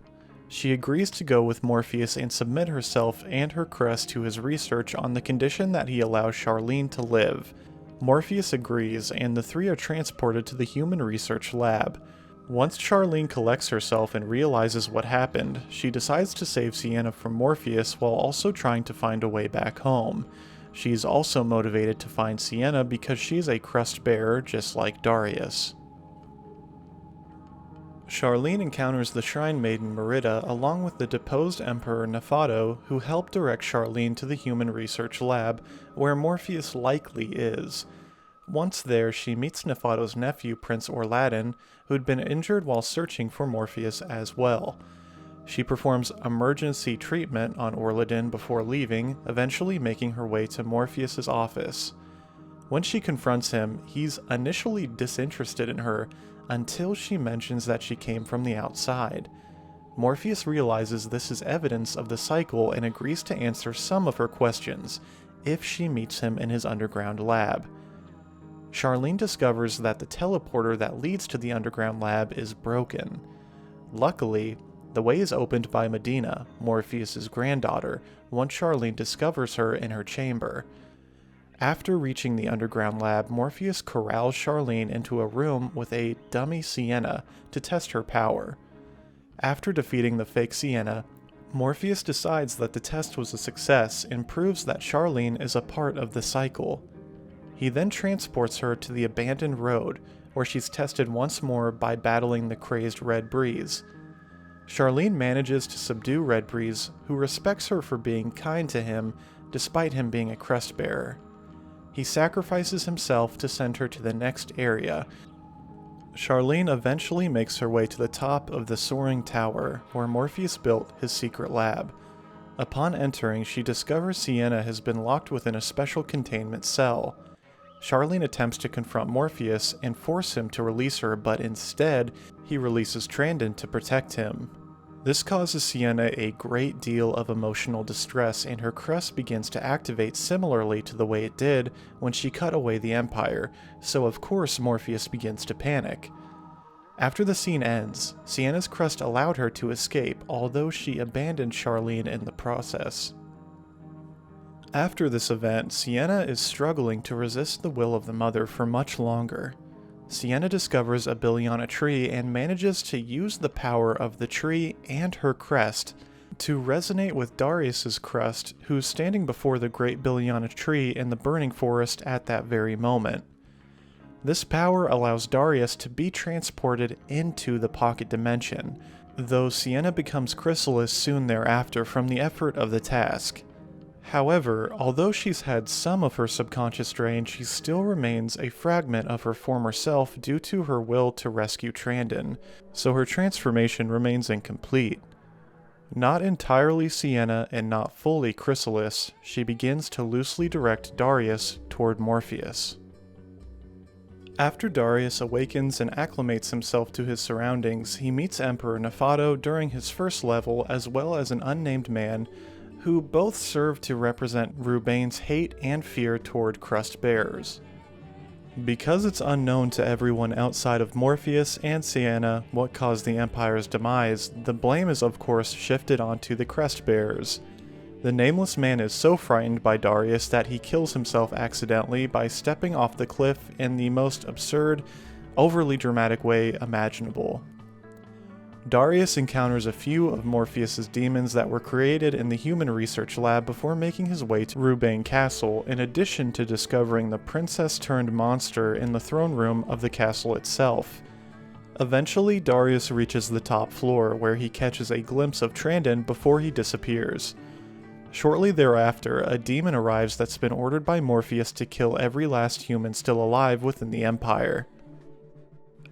She agrees to go with Morpheus and submit herself and her crest to his research on the condition that he allows Charlene to live. Morpheus agrees, and the three are transported to the human research lab. Once Charlene collects herself and realizes what happened, she decides to save Sienna from Morpheus while also trying to find a way back home. She's also motivated to find Sienna because she's a crest bearer just like Darius. Charlene encounters the Shrine Maiden Merida along with the deposed Emperor Nefado, who helped direct Charlene to the human research lab, where Morpheus likely is. Once there, she meets Nefado's nephew, Prince Orladin, who'd been injured while searching for Morpheus as well. She performs emergency treatment on Orladin before leaving, eventually making her way to Morpheus's office. When she confronts him, he's initially disinterested in her, until she mentions that she came from the outside. Morpheus realizes this is evidence of the cycle and agrees to answer some of her questions, if she meets him in his underground lab. Charlene discovers that the teleporter that leads to the underground lab is broken. Luckily, the way is opened by Medina, Morpheus's granddaughter, once Charlene discovers her in her chamber. After reaching the underground lab, Morpheus corrals Charlene into a room with a dummy Sienna to test her power. After defeating the fake Sienna, Morpheus decides that the test was a success and proves that Charlene is a part of the cycle. He then transports her to the abandoned road, where she's tested once more by battling the crazed Red Breeze. Charlene manages to subdue Red Breeze, who respects her for being kind to him despite him being a crest bearer. He sacrifices himself to send her to the next area. Charlene eventually makes her way to the top of the soaring tower, where Morpheus built his secret lab. Upon entering, she discovers Sienna has been locked within a special containment cell. Charlene attempts to confront Morpheus and force him to release her, but instead, he releases Trandon to protect him. This causes Sienna a great deal of emotional distress, and her crest begins to activate similarly to the way it did when she cut away the Empire, so of course Morpheus begins to panic. After the scene ends, Sienna's crest allowed her to escape, although she abandoned Charlene in the process. After this event, Sienna is struggling to resist the will of the Mother for much longer. Sienna discovers a Billiana tree and manages to use the power of the tree and her crest to resonate with Darius's crest, who's standing before the great Billiana tree in the burning forest at that very moment. This power allows Darius to be transported into the pocket dimension, though Sienna becomes Chrysalis soon thereafter from the effort of the task. However, although she's had some of her subconscious drained, she still remains a fragment of her former self due to her will to rescue Trandon, so her transformation remains incomplete. Not entirely Sienna and not fully Chrysalis, she begins to loosely direct Darius toward Morpheus. After Darius awakens and acclimates himself to his surroundings, he meets Emperor Nefado during his first level, as well as an unnamed man who both serve to represent Rubane's hate and fear toward crest bearers. Because it's unknown to everyone outside of Morpheus and Sienna what caused the Empire's demise, the blame is of course shifted onto the crest bearers. The nameless man is so frightened by Darius that he kills himself accidentally by stepping off the cliff in the most absurd, overly dramatic way imaginable. Darius encounters a few of Morpheus's demons that were created in the human research lab before making his way to Rubane Castle, in addition to discovering the princess-turned-monster in the throne room of the castle itself. Eventually, Darius reaches the top floor, where he catches a glimpse of Trandon before he disappears. Shortly thereafter, a demon arrives that's been ordered by Morpheus to kill every last human still alive within the Empire.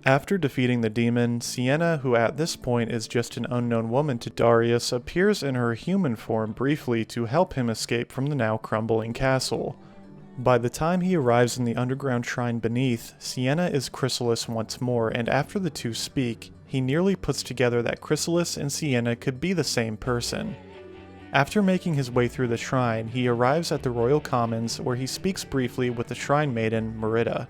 After defeating the demon, Sienna, who at this point is just an unknown woman to Darius, appears in her human form briefly to help him escape from the now crumbling castle. By the time he arrives in the underground shrine beneath, Sienna is Chrysalis once more, and after the two speak, he nearly puts together that Chrysalis and Sienna could be the same person. After making his way through the shrine, he arrives at the Royal Commons, where he speaks briefly with the Shrine Maiden, Merida.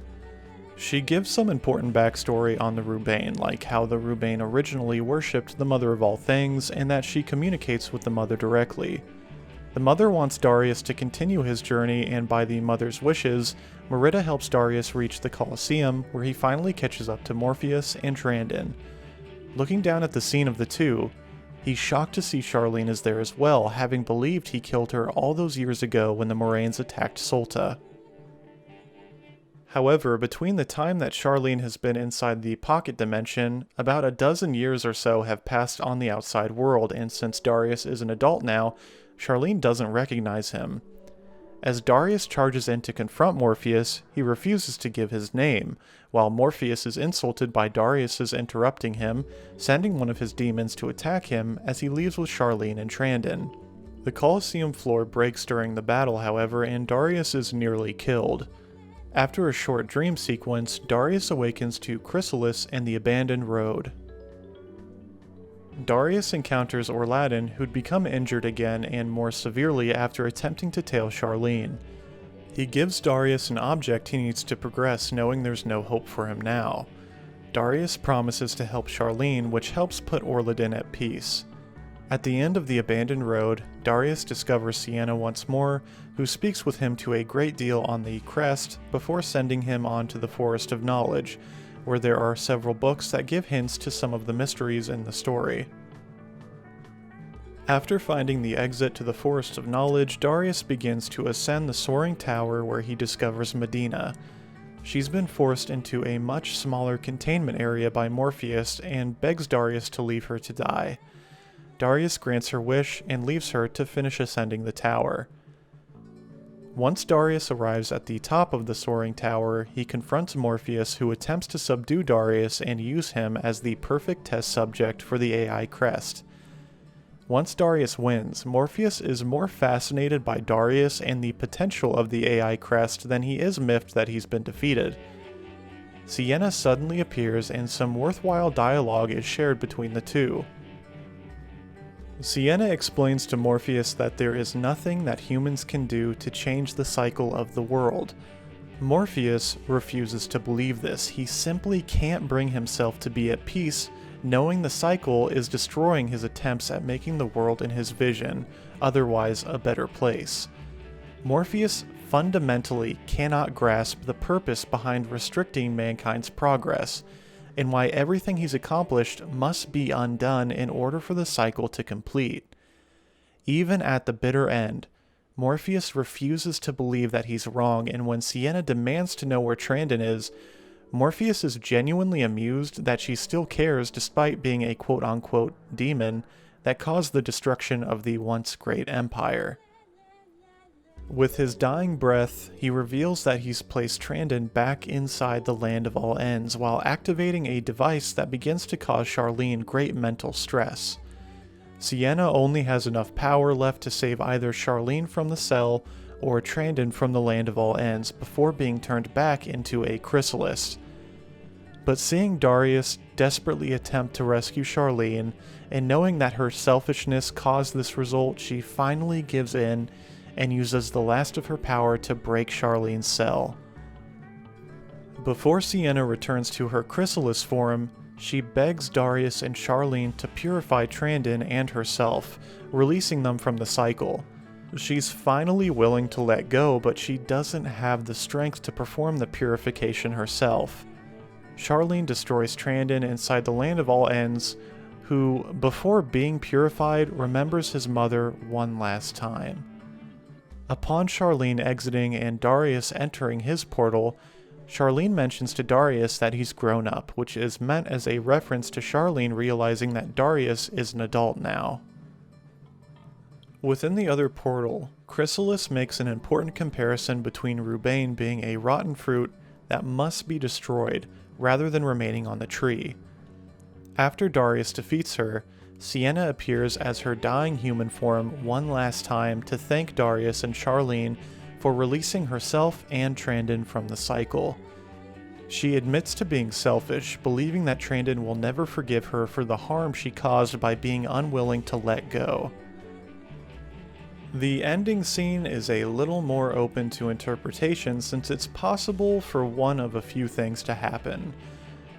She gives some important backstory on the Rubane, like how the Rubane originally worshipped the Mother of all things, and that she communicates with the Mother directly. The Mother wants Darius to continue his journey, and by the Mother's wishes, Merida helps Darius reach the Colosseum, where he finally catches up to Morpheus and Trandon. Looking down at the scene of the two, he's shocked to see Charlene is there as well, having believed he killed her all those years ago when the Moraines attacked Solta. However, between the time that Charlene has been inside the pocket dimension, about a dozen years or so have passed on the outside world, and since Darius is an adult now, Charlene doesn't recognize him. As Darius charges in to confront Morpheus, he refuses to give his name, while Morpheus is insulted by Darius's interrupting him, sending one of his demons to attack him as he leaves with Charlene and Trandon. The Colosseum floor breaks during the battle, however, and Darius is nearly killed. After a short dream sequence, Darius awakens to Chrysalis and the abandoned road. Darius encounters Orladin, who'd become injured again and more severely after attempting to tail Charlene. He gives Darius an object he needs to progress, knowing there's no hope for him now. Darius promises to help Charlene, which helps put Orladin at peace. At the end of the abandoned road, Darius discovers Sienna once more, who speaks with him to a great deal on the crest before sending him on to the Forest of Knowledge, where there are several books that give hints to some of the mysteries in the story. After finding the exit to the Forest of Knowledge, Darius begins to ascend the soaring tower where he discovers Medina. She's been forced into a much smaller containment area by Morpheus and begs Darius to leave her to die. Darius grants her wish and leaves her to finish ascending the tower. Once Darius arrives at the top of the soaring tower, he confronts Morpheus, who attempts to subdue Darius and use him as the perfect test subject for the AI crest. Once Darius wins, Morpheus is more fascinated by Darius and the potential of the AI crest than he is miffed that he's been defeated. Sienna suddenly appears and some worthwhile dialogue is shared between the two. Sienna explains to Morpheus that there is nothing that humans can do to change the cycle of the world. Morpheus refuses to believe this. He simply can't bring himself to be at peace, knowing the cycle is destroying his attempts at making the world in his vision, otherwise a better place. Morpheus fundamentally cannot grasp the purpose behind restricting mankind's progress, and why everything he's accomplished must be undone in order for the cycle to complete. Even at the bitter end, Morpheus refuses to believe that he's wrong, and when Sienna demands to know where Trandon is, Morpheus is genuinely amused that she still cares despite being a quote-unquote demon that caused the destruction of the once great empire. With his dying breath, he reveals that he's placed Trandon back inside the Land of All Ends while activating a device that begins to cause Charlene great mental stress. Sienna only has enough power left to save either Charlene from the cell or Trandon from the Land of All Ends before being turned back into a chrysalis. But seeing Darius desperately attempt to rescue Charlene, and knowing that her selfishness caused this result, she finally gives in and uses the last of her power to break Charlene's cell. Before Sienna returns to her chrysalis form, she begs Darius and Charlene to purify Trandon and herself, releasing them from the cycle. She's finally willing to let go, but she doesn't have the strength to perform the purification herself. Charlene destroys Trandon inside the Land of All Ends, who, before being purified, remembers his mother one last time. Upon Charlene exiting and Darius entering his portal, Charlene mentions to Darius that he's grown up, which is meant as a reference to Charlene realizing that Darius is an adult now. Within the other portal, Chrysalis makes an important comparison between Rubane being a rotten fruit that must be destroyed rather than remaining on the tree. After Darius defeats her, Sienna appears as her dying human form one last time to thank Darius and Charlene for releasing herself and Trandon from the cycle. She admits to being selfish, believing that Trandon will never forgive her for the harm she caused by being unwilling to let go. The ending scene is a little more open to interpretation since it's possible for one of a few things to happen.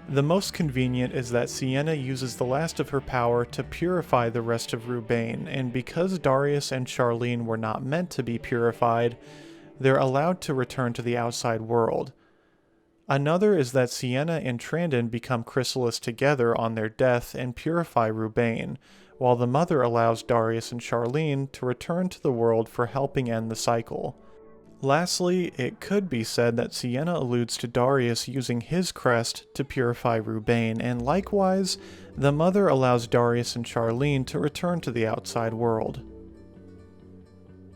The most convenient is that Sienna uses the last of her power to purify the rest of Rubain, and because Darius and Charlene were not meant to be purified, they're allowed to return to the outside world. Another is that Sienna and Trandon become chrysalis together on their death and purify Rubain, while the mother allows Darius and Charlene to return to the world for helping end the cycle. Lastly, it could be said that Sienna alludes to Darius using his crest to purify Rubain, and likewise, the mother allows Darius and Charlene to return to the outside world.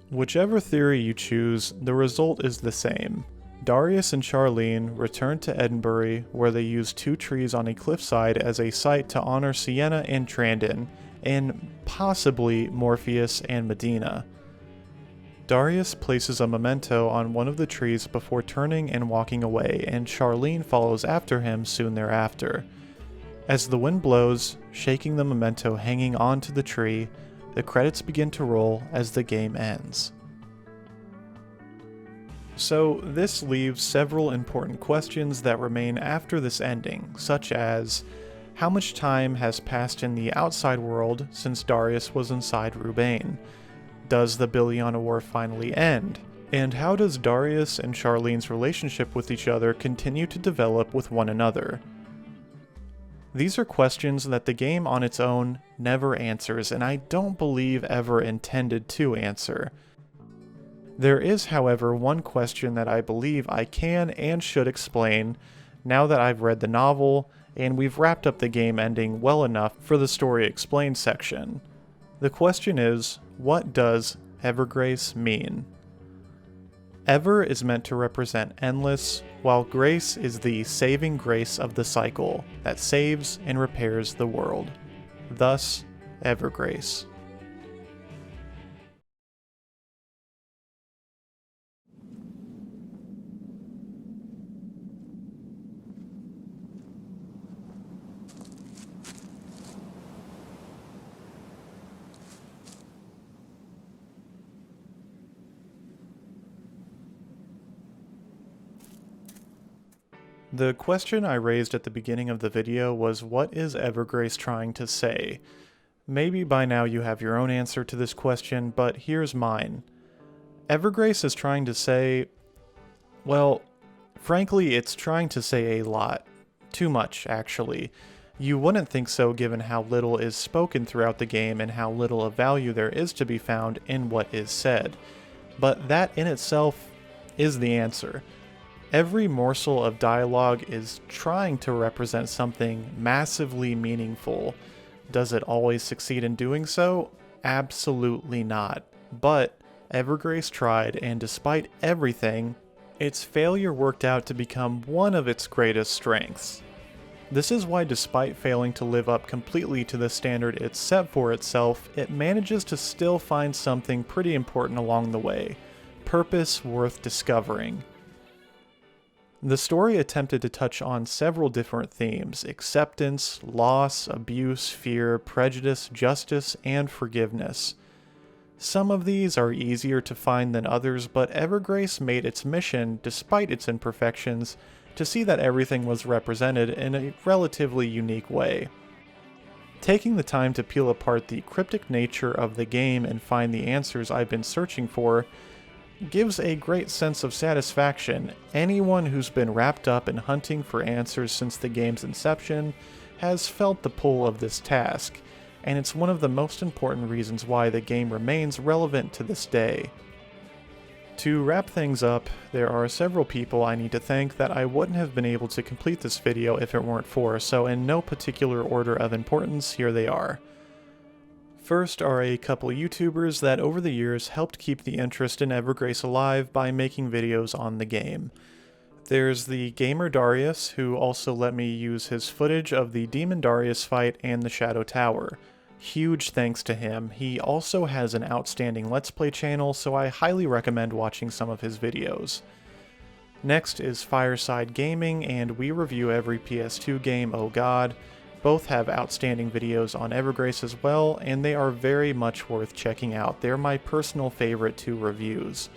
Whichever theory you choose, the result is the same. Darius and Charlene return to Edinburgh, where they use 2 trees on a cliffside as a site to honor Sienna and Trandon, and possibly Morpheus and Medina. Darius places a memento on one of the trees before turning and walking away, and Charlene follows after him soon thereafter. As the wind blows, shaking the memento hanging onto the tree, the credits begin to roll as the game ends. So this leaves several important questions that remain after this ending, such as, how much time has passed in the outside world since Darius was inside Rubain? Does the Billiana War finally end? And how does Darius and Charlene's relationship with each other continue to develop with one another? These are questions that the game on its own never answers, and I don't believe ever intended to answer. There is, however, one question that I believe I can and should explain now that I've read the novel and we've wrapped up the game ending well enough for the story explained section. The question is, what does Evergrace mean? Ever is meant to represent endless, while grace is the saving grace of the cycle that saves and repairs the world. Thus, Evergrace. The question I raised at the beginning of the video was, what is Evergrace trying to say? Maybe by now you have your own answer to this question, but here's mine. Evergrace is trying to say, well, frankly, it's trying to say a lot. Too much, actually. You wouldn't think so given how little is spoken throughout the game and how little of value there is to be found in what is said. But that in itself is the answer. Every morsel of dialogue is trying to represent something massively meaningful. Does it always succeed in doing so? Absolutely not. But Evergrace tried, and despite everything, its failure worked out to become one of its greatest strengths. This is why, despite failing to live up completely to the standard it set for itself, it manages to still find something pretty important along the way. Purpose worth discovering. The story attempted to touch on several different themes: acceptance, loss, abuse, fear, prejudice, justice, and forgiveness. Some of these are easier to find than others, but Evergrace made its mission, despite its imperfections, to see that everything was represented in a relatively unique way. Taking the time to peel apart the cryptic nature of the game and find the answers I've been searching for gives a great sense of satisfaction. Anyone who's been wrapped up in hunting for answers since the game's inception has felt the pull of this task, and it's one of the most important reasons why the game remains relevant to this day. To wrap things up, there are several people I need to thank that I wouldn't have been able to complete this video if it weren't for, so in no particular order of importance, here they are. First are a couple YouTubers that over the years helped keep the interest in Evergrace alive by making videos on the game. There's TheGamerDarius, who also let me use his footage of the Demon Darius fight and the Shadow Tower. Huge thanks to him. He also has an outstanding Let's Play channel, so I highly recommend watching some of his videos. Next is Fireside Gaming, and we review every PS2 game, oh god. Both have outstanding videos on Evergrace as well, and they are very much worth checking out. They're my personal favorite 2 reviews.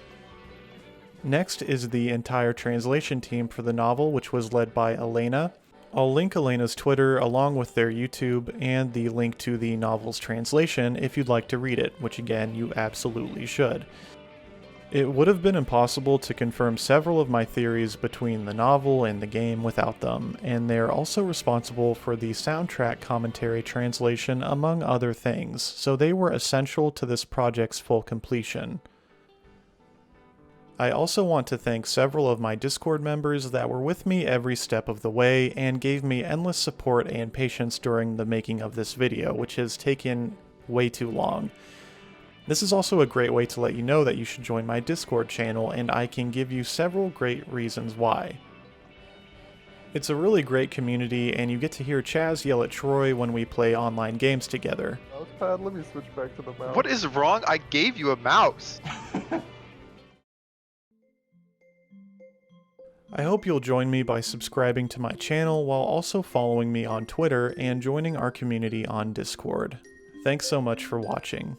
Next is the entire translation team for the novel, which was led by Alayna. I'll link Alayna's Twitter along with their YouTube and the link to the novel's translation if you'd like to read it, which again, you absolutely should. It would have been impossible to confirm several of my theories between the novel and the game without them, and they're also responsible for the soundtrack commentary translation among other things, so they were essential to this project's full completion. I also want to thank several of my Discord members that were with me every step of the way and gave me endless support and patience during the making of this video, which has taken way too long. This is also a great way to let you know that you should join my Discord channel, and I can give you several great reasons why. It's a really great community, and you get to hear Chaz yell at Troy when we play online games together. Mousepad, let me switch back to the mouse. What is wrong? I gave you a mouse! I hope you'll join me by subscribing to my channel while also following me on Twitter and joining our community on Discord. Thanks so much for watching.